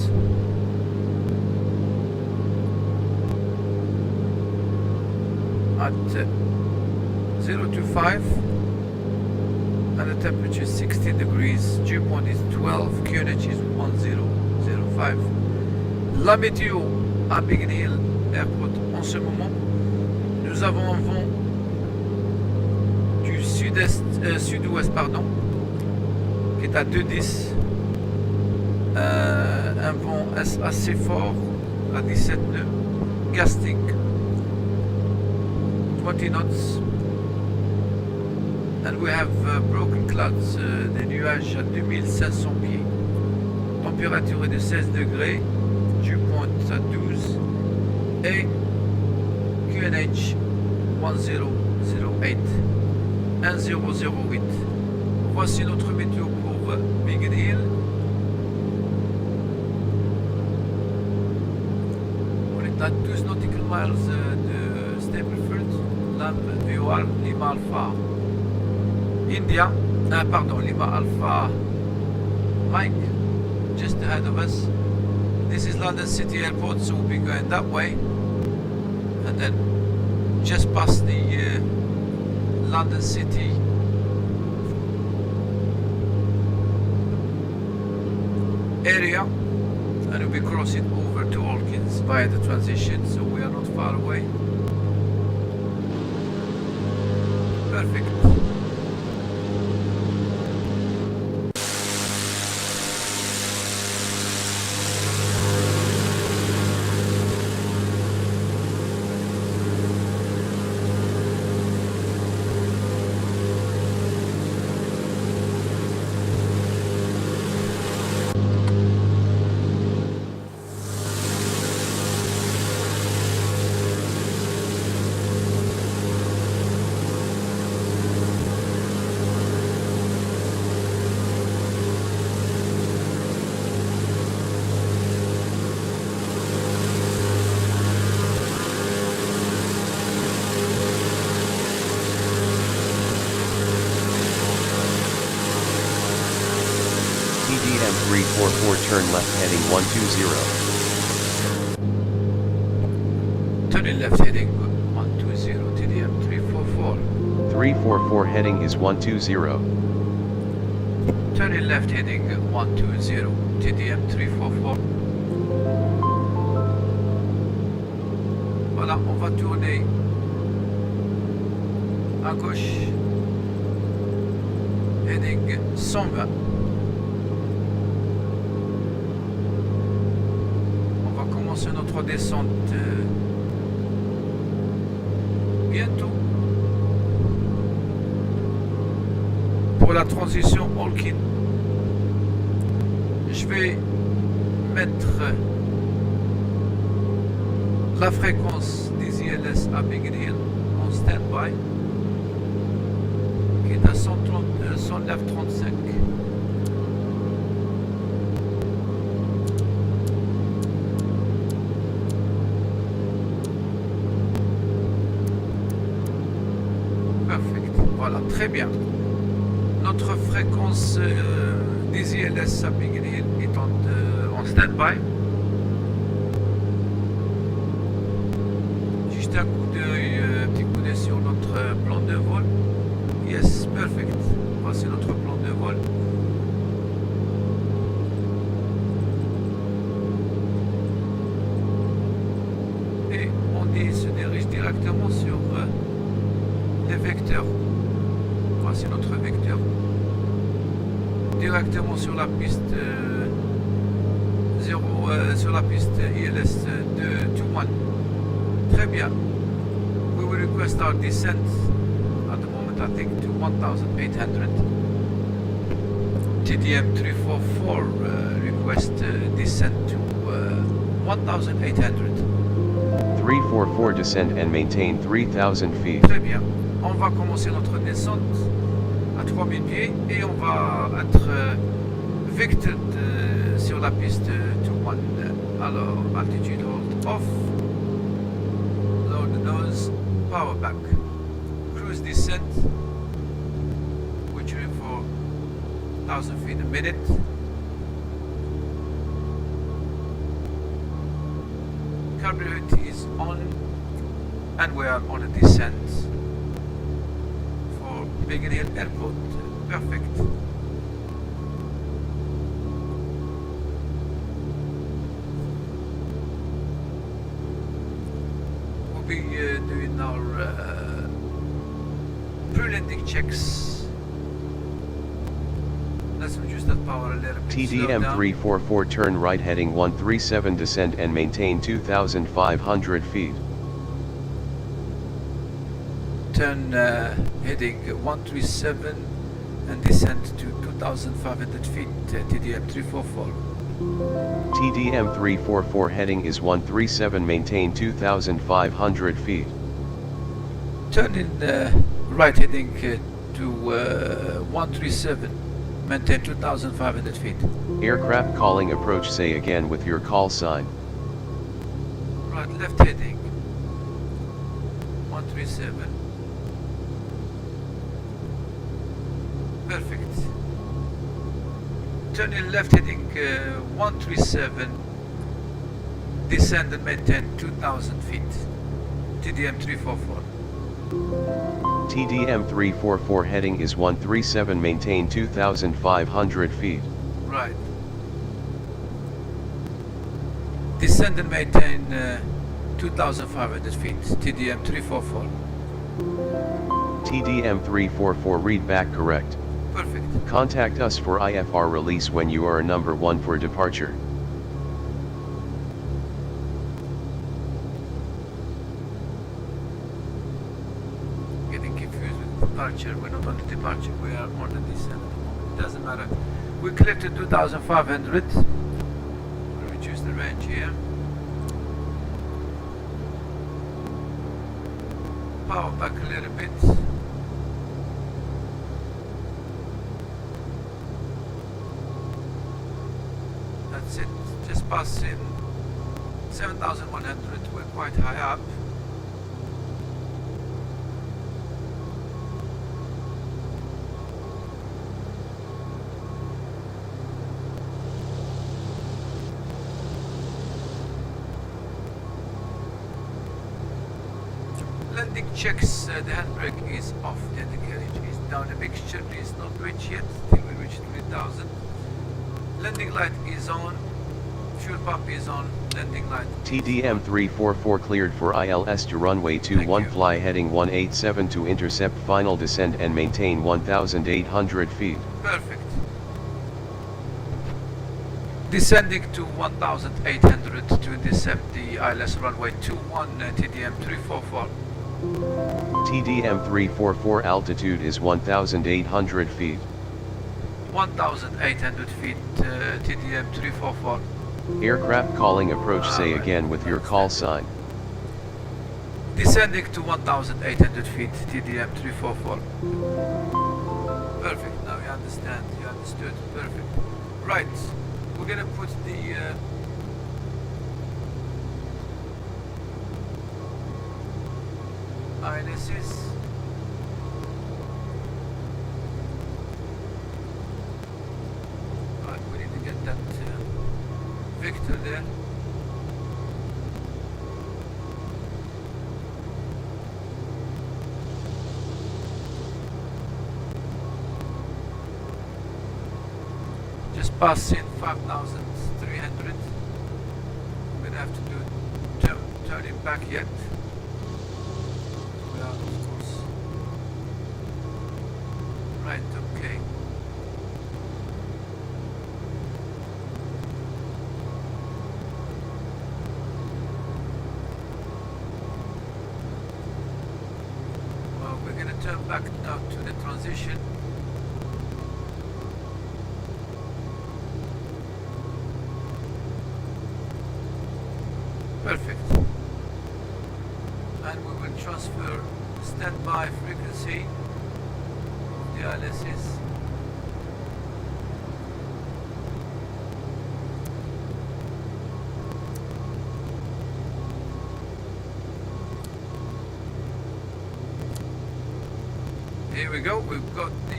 Speaker 1: At 025, and the temperature is 16 degrees, dew point is 12, QNH is 1005. La météo à Biggin Hill Airport en ce moment, nous avons un vent du sud-ouest pardon, qui est à 2,10, un vent assez fort à 17 nœuds, gusting 20 knots, and we have broken clouds, des nuages à 2500 pieds. Température est de 16 degrés, dew point à 12 et QNH 1008. Voici notre météo pour Biggin Hill. On est à 12 nautical miles de Stableford, LAM VOR Lima Alpha India, pardon, Lima Alpha Mike, just ahead of us. This is London City Airport, so we'll be going that way, and then just past the London City area, and we'll be crossing over to Hawkins via the transition, so we are not far away. Perfect.
Speaker 4: TDM 344 turn left heading 120.
Speaker 1: Turning left heading 120, TDM 344.
Speaker 4: 344 heading is 120.
Speaker 1: Turning left heading 120, TDM 344. Voilà, on va tourner à gauche, heading 120. On va commencer notre descente bientôt. Pour la transition Hawkins, je vais mettre la fréquence des ILS à Biggin Hill en stand-by, qui est à 109.35. Perfect, voilà, très bien. Notre fréquence des ILS à Biggin Hill est en stand-by. Juste un petit coup d'œil sur notre plan de vol. Yes, perfect. Voici notre plan de vol. Et on se dirige directement sur les vecteurs. Voici notre vecteur. Directement sur la piste sur la piste ILS de 21. Très bien. We will request our descent at the moment, I think, to 1,800. TDM 344 request descent to 1,800.
Speaker 4: 344 descend and maintain 3,000 feet.
Speaker 1: Très bien. On va commencer notre descente à 3000 pieds et on va être vectored sur la piste 21. Alors, altitude hold off. power back, cruise descent, which are in for 1,000 feet a minute. Carburetor is on, and we are on a descent for Biggin Hill Airport. Perfect. We'll be doing our pre-landing checks. Let's reduce that power a little bit.
Speaker 4: TDM 344 turn right heading 137 descend and maintain 2,500 feet.
Speaker 1: Turn heading 137 and descend to 2,500 feet, TDM 344.
Speaker 4: TDM 344 heading is 137 maintain 2,500 feet.
Speaker 1: Turn in right heading to 137, maintain 2,500 feet.
Speaker 4: Aircraft calling approach, say again with your call sign.
Speaker 1: Right left heading 137. Perfect. Turn in left heading 137, descend and maintain 2,000 feet, TDM 344.
Speaker 4: TDM 344 heading is 137 maintain 2,500 feet.
Speaker 1: Right. Descend and maintain 2,500 feet, TDM 344.
Speaker 4: TDM 344 read back correct.
Speaker 1: Perfect.
Speaker 4: Contact us for IFR release when you are number 1 for departure.
Speaker 1: Getting confused with departure. We're not on the departure, we are on the descent. It doesn't matter. We cleared to 2,500. We'll reduce the range here. Power back a little bit. That's it. Just passing 7,100. We're quite high up. Landing checks, the handbrake is off, the carriage is down, the mixture is not reached yet, till we reach 3,000. Landing light is on, fuel pump is on, landing light.
Speaker 4: TDM 344 cleared for ILS to runway 21 fly heading 187 to intercept final descent and maintain 1,800 feet.
Speaker 1: Perfect. Descending to 1,800 to intercept the ILS runway 21, TDM 344.
Speaker 4: TDM 344 altitude is 1,800 feet.
Speaker 1: 1,800 feet, TDM 344.
Speaker 4: Aircraft calling approach, say again with your call sign.
Speaker 1: Descending to 1,800 feet, TDM 344. Perfect, now you understand, you understood, perfect. Right, we're gonna put the ILS's. Right, we need to get that Victor there. Just passing 5,300. We're gonna have to do turning back yet. We are, of course. Right, okay. Well, we're gonna turn back now to the transition. Perfect. And we will transfer standby frequency of the ILS's. Here we go, we've got the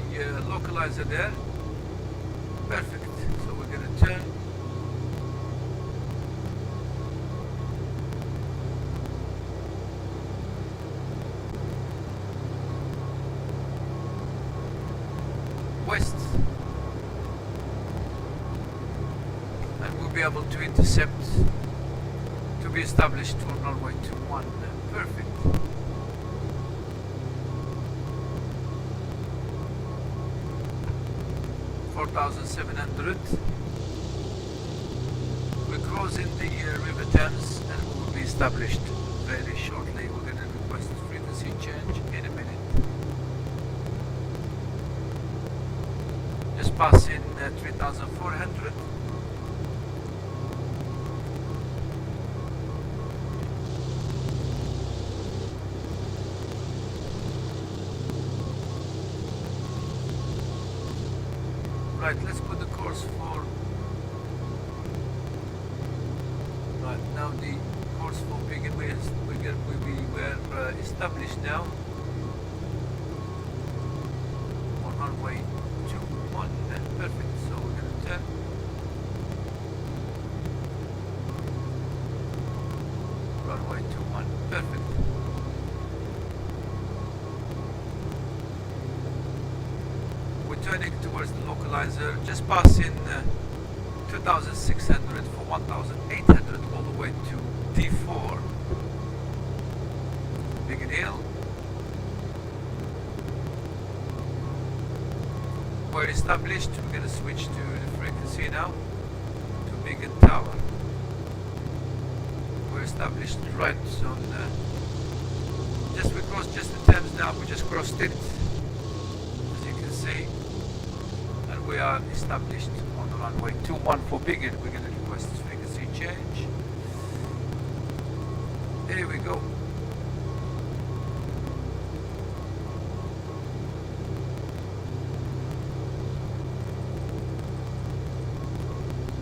Speaker 1: localizer there. Perfect. So we're going to turn. West. And we'll be able to intercept to be established on runway 21. Perfect. $4,700. We're crossing the River Thames and we will be established very shortly. We're going to request frequency change in a minute. Just passing 3,400. Right, let's put the course for. Right, now the course for Biggin, we were established now on runway 21. Perfect. So we're going to turn. Runway 21. Perfect. Turning towards the localizer, just passing 2,600 for 1,800 all the way to D4 Biggin Hill. We're established. We're going to switch to the frequency now to Biggin Tower. We're established right on we crossed just the Thames now. We just crossed it, as you can see. We are established on the runway 21 for Biggin. We're going to request frequency change. Here we go.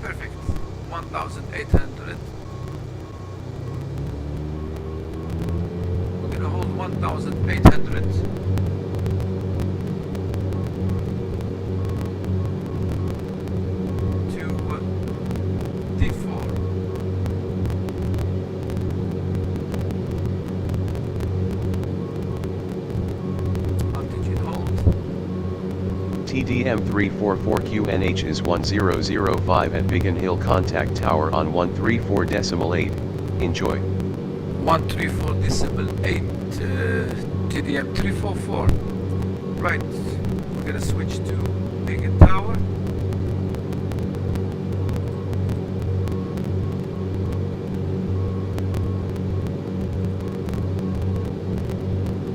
Speaker 1: Perfect. 1,800. We're going to hold 1,800.
Speaker 4: TDM344QNH is 1005 at Biggin Hill. Contact tower on 134.8. Enjoy.
Speaker 1: 134.8 TDM344. Right, we're gonna switch to Biggin Tower.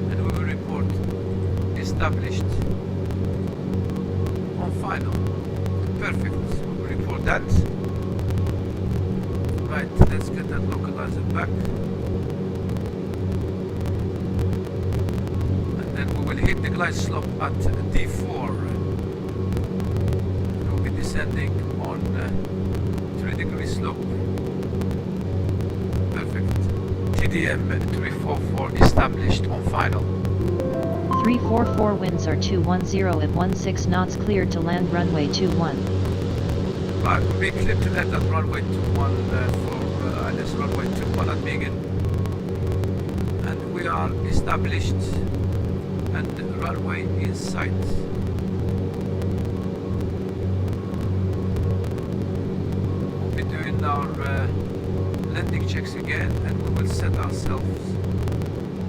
Speaker 1: And we will report established on final. Perfect. We'll report that. Right, let's get that localizer back. And then we will hit the glide slope at D4. We'll be descending on 3-degree slope. Perfect. TDM 344 established on final.
Speaker 3: 344 winds are 210 at 16 knots, cleared to land runway 21.
Speaker 1: Right, we cleared to land at runway 21 for this runway 21 at Biggin. And we are established and the runway in sight. We'll be doing our landing checks again and we will set ourselves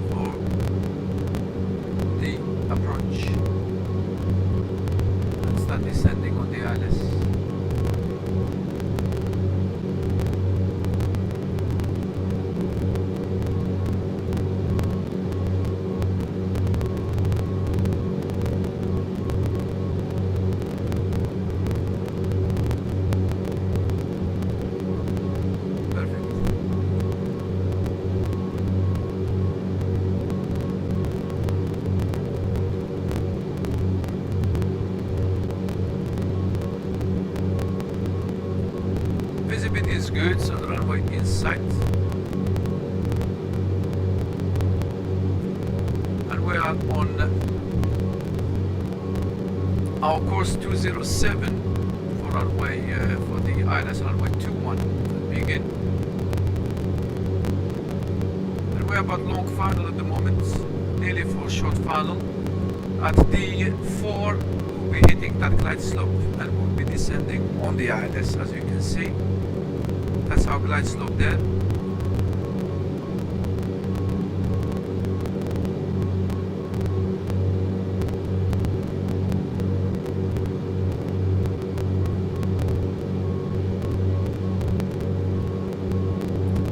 Speaker 1: for the approach and start descending on the ILS. Visibility is good, so the runway in sight. And we are on our course 207 for runway for the ILS runway 21 begin. And we're about long final at the moment, nearly for short final. At D4 we'll be hitting that glide slope and we'll be descending on the ILS, as you can see. That's our glide slope there.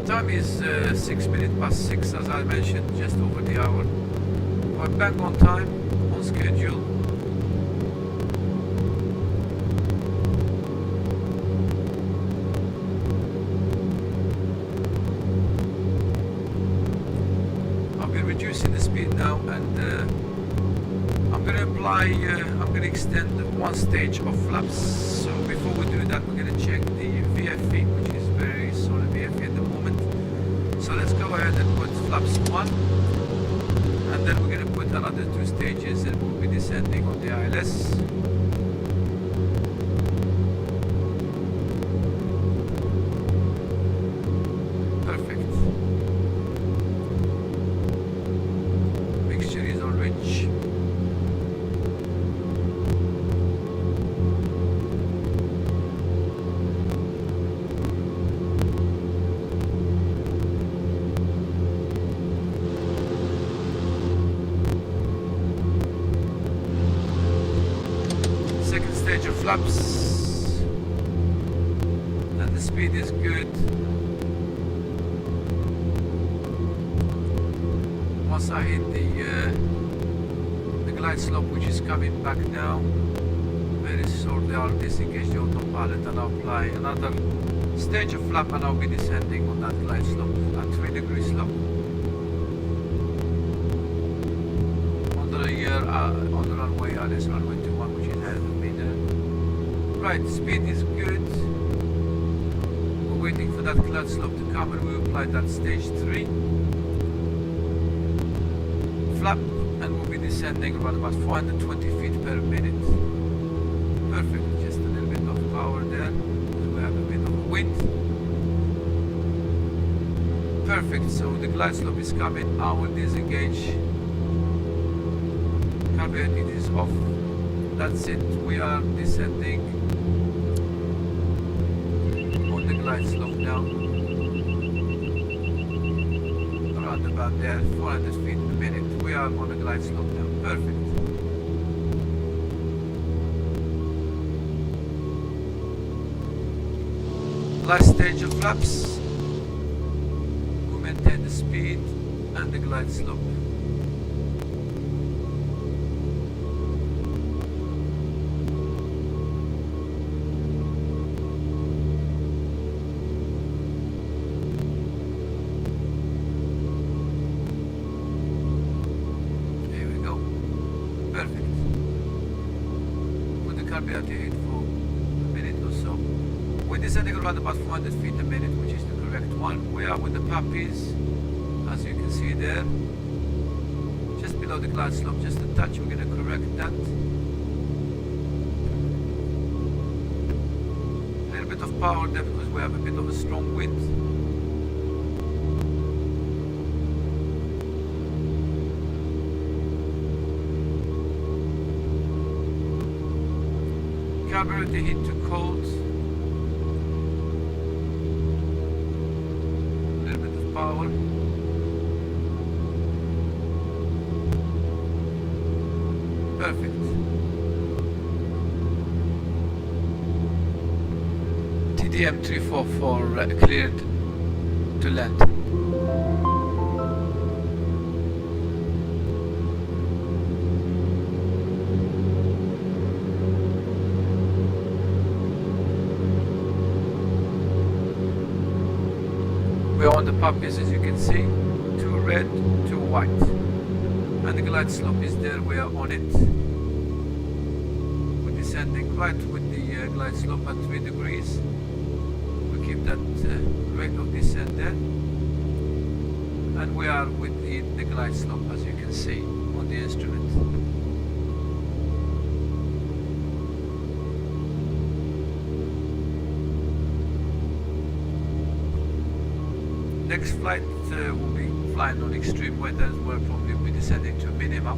Speaker 1: Time is 6 minutes past 6, as I mentioned, just over the hour. We're back on time, on schedule. I'll be reducing the speed now, and I'm going to apply, I'm going to extend one stage of flaps. So before we do that, we're going to check the VFE, which is very solid VFE at the moment. So let's go ahead and put flaps 1, and then we're going to put another 2 stages, and we'll be descending on the ILS. Perfect. Mixture is all rich. Second stage of flaps, and the speed is good. Once I hit the glide slope, which is coming back now, very shortly I'll disengage the autopilot and I'll apply another stage of flap, and I'll be descending on that glide slope at 3-degree slope. On the runway, ILS runway 21, which is ahead of me there. Right, speed is good. We're waiting for that glide slope to come, and we apply that stage 3. Flap, and we'll be descending around about 420 feet per minute. Perfect, just a little bit of power there. We have a bit of wind. Perfect, so the glide slope is coming. I will disengage. Carburetor is off. That's it. We are descending on the glide slope now. Around about there, 400 feet per minute. We are on the glide slope now. Perfect. Last stage of flaps. We maintain the speed and the glide slope. Perfect. With the carburetor hit for a minute or so. We're descending around about 400 feet a minute, which is the correct one. We are with the puppies, as you can see there. Just below the glide slope, just a touch. We're going to correct that. A little bit of power there because we have a bit of a strong wind. Carburetor hit too cold. A little bit of power. Perfect. TDM 344 cleared to land. We're on the puppies, as you can see, 2 red, 2 white, and the glide slope is there. We are on it. We're descending right with the glide slope at 3 degrees. We keep that rate of descent there, and we are with the glide slope, as you can see on the instrument. next flight will be flying on extreme weather. We'll probably be descending to a minimum,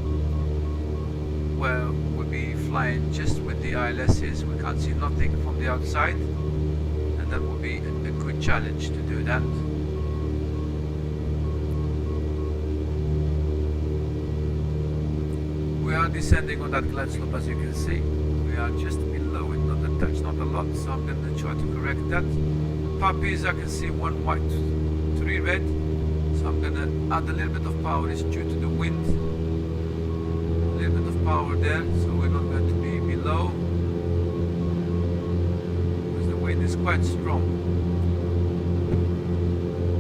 Speaker 1: where we'll be flying just with the ILSs. We can't see nothing from the outside, and that will be a good challenge to do that. We are descending on that glide slope, as you can see. We are just below it, not a touch, not a lot, so I'm going to try to correct that. Puppies, I can see 1 white, 3 red, so I'm going to add a little bit of power. It's due to the wind. A little bit of power there, so we're not going to be below, because the wind is quite strong.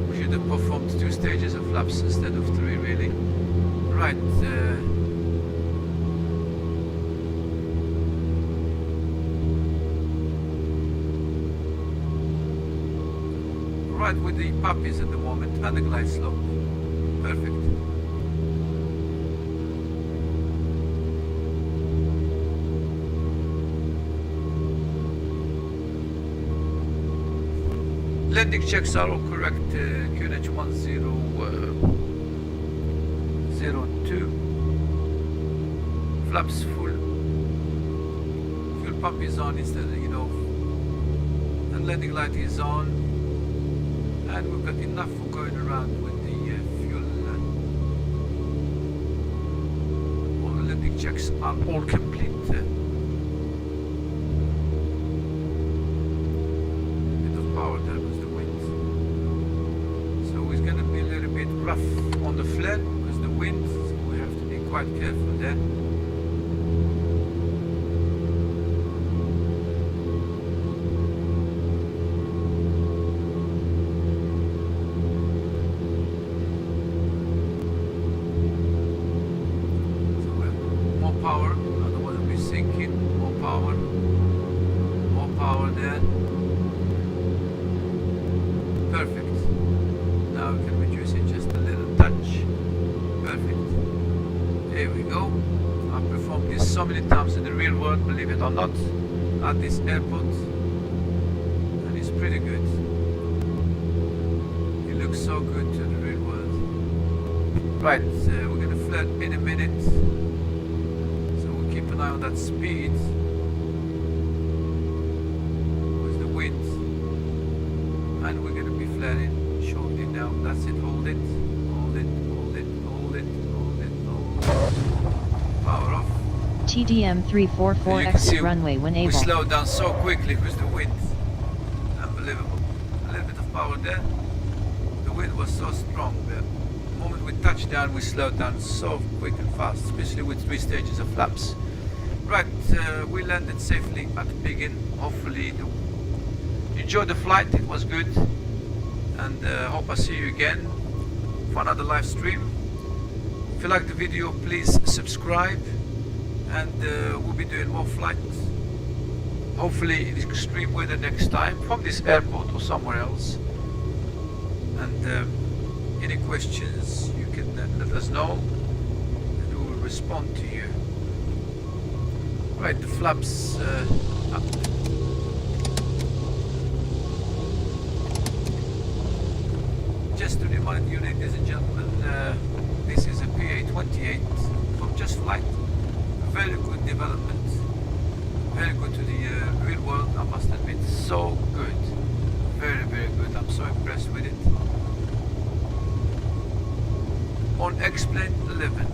Speaker 1: We should have performed 2 stages of flaps instead of 3, really. Right. Right with the puppies at the moment and the glide slope. Perfect. Landing checks are all correct. QNH 1002. Flaps full. Fuel pump is on instead of, and landing light is on. And we've got enough for going around with the fuel. All the landing checks are all complete. Bit of power, there was the wind. So it's going to be a little bit rough on the flare because the wind, so we have to be quite careful there. Power, otherwise we'll be sinking. More power there. Perfect. Now we can reduce it just a little touch. Perfect. There we go. I've performed this so many times in the real world, believe it or not, at this airport, and it's pretty good. It looks so good to the real world. Right, we're going to flat in a minute. Keep an eye on that speed with the wind, and we're going to be flaring shortly now. That's it. Hold it, hold it, hold it, hold it, hold it, hold it. Power off.
Speaker 3: TDM 344 exit runway when able.
Speaker 1: We slowed down so quickly with the wind. Unbelievable. A little bit of power there. The wind was so strong there. The moment we touched down, we slowed down so quick and fast, especially with 3 stages of flaps. Right, we landed safely at Biggin. Hopefully you enjoyed the flight, it was good, and hope I see you again for another live stream. If you like the video, please subscribe, and we'll be doing more flights, hopefully in extreme weather next time, from this airport or somewhere else. And any questions, you can let us know, and we will respond to you. Right, the flaps up. Just to remind you, ladies and gentlemen, this is a PA-28 from Just Flight. Very good development. Very good to the real world, I must admit. So good. Very, very good. I'm so impressed with it. On X-Plane 11.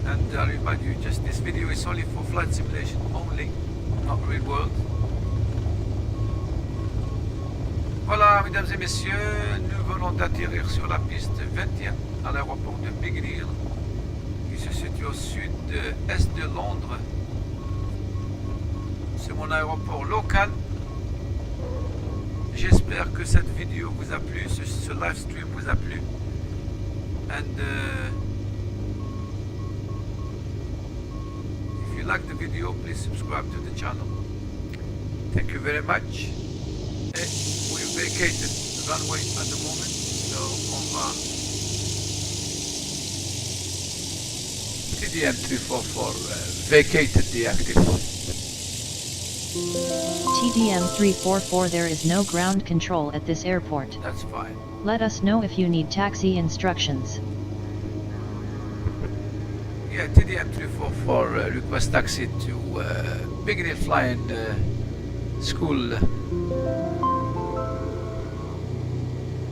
Speaker 1: And I remind you, just this video is only for flight simulation only, not real world. Voilà, mesdames et messieurs, nous venons d'atterrir sur la piste 21 à l'aéroport de Biggin Hill, qui se situe au sud-est de Londres. C'est mon aéroport local. J'espère que cette vidéo vous a plu, ce live stream vous a plu. And if you like the video, please subscribe to the channel. Thank you very much. We vacated the runway at the moment, so on TDM 344 vacated the active.
Speaker 3: TDM 344, there is no ground control at this airport.
Speaker 1: That's fine.
Speaker 3: Let us know if you need taxi instructions.
Speaker 1: Yeah, TDM 344 request taxi to Biggin Hill Flying School.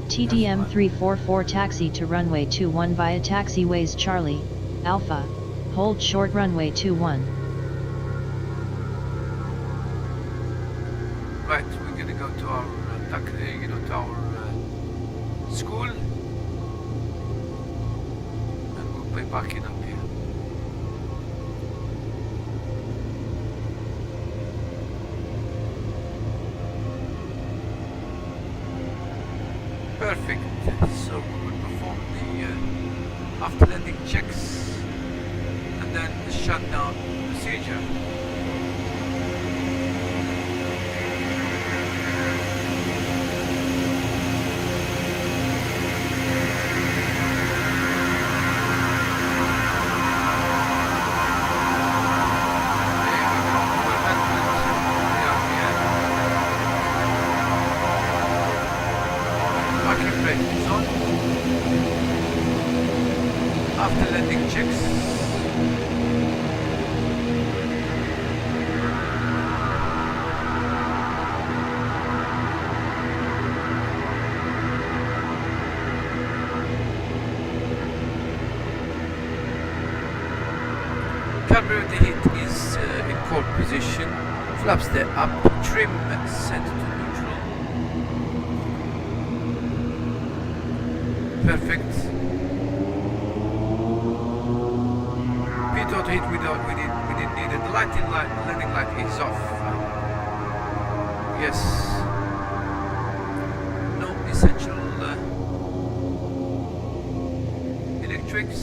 Speaker 3: TDM 344 taxi to runway 21 via taxiways Charlie, Alpha, hold short runway 21.
Speaker 1: Right, we're gonna go to our to our school, and we'll be backing up here. Perfect. So we will perform the after landing checks and then the shutdown procedure. After landing checks. Carburetor heat is in cold position. Flaps the up, trim set to neutral. Perfect. Pitot heat we didn't need it. The landing light is off. Yes. No essential electrics.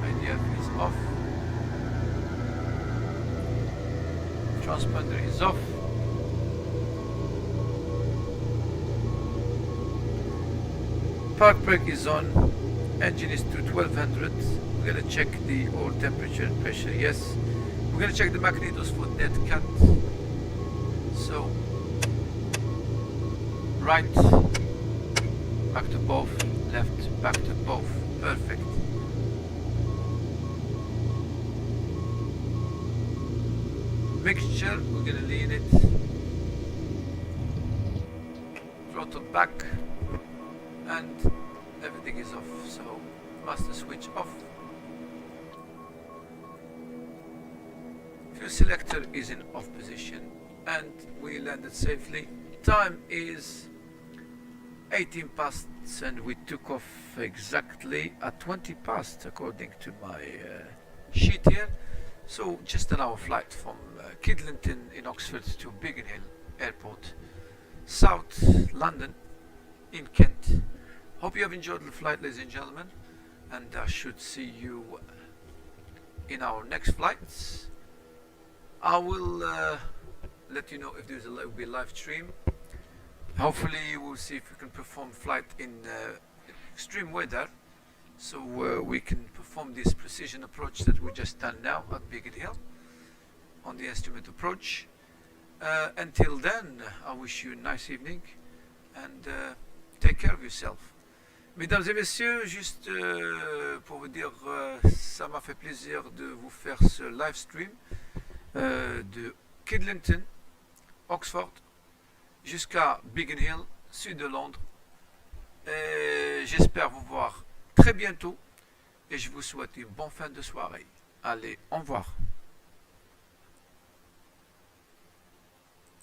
Speaker 1: IDF is off. Transponder is off. Park brake is on. Engine is to 1200. We're gonna check the oil temperature and pressure. Yes. We're gonna check the magnetos for dead cat. So right, back to both, left, back to both. Perfect. Mixture, we're gonna lean it. Throttle back, and everything is off, so master switch off. Fuel selector is in off position, and we landed safely. Time is 18 past, and we took off exactly at 20 past according to my sheet here. So just an hour flight from Kidlington in Oxford to Biggin Hill Airport, South London in Kent. Hope you have enjoyed the flight, ladies and gentlemen, and I should see you in our next flights. I will let you know if there will be a live stream. Hopefully we'll see if we can perform flight in extreme weather, so we can perform this precision approach that we just done now at Biggin Hill on the instrument approach. Until then, I wish you a nice evening, and take care of yourself. Mesdames et messieurs, juste pour vous dire, ça m'a fait plaisir de vous faire ce live stream de Kidlington, Oxford, jusqu'à Biggin Hill, sud de Londres. J'espère vous voir très bientôt et je vous souhaite une bonne fin de soirée. Allez, au revoir.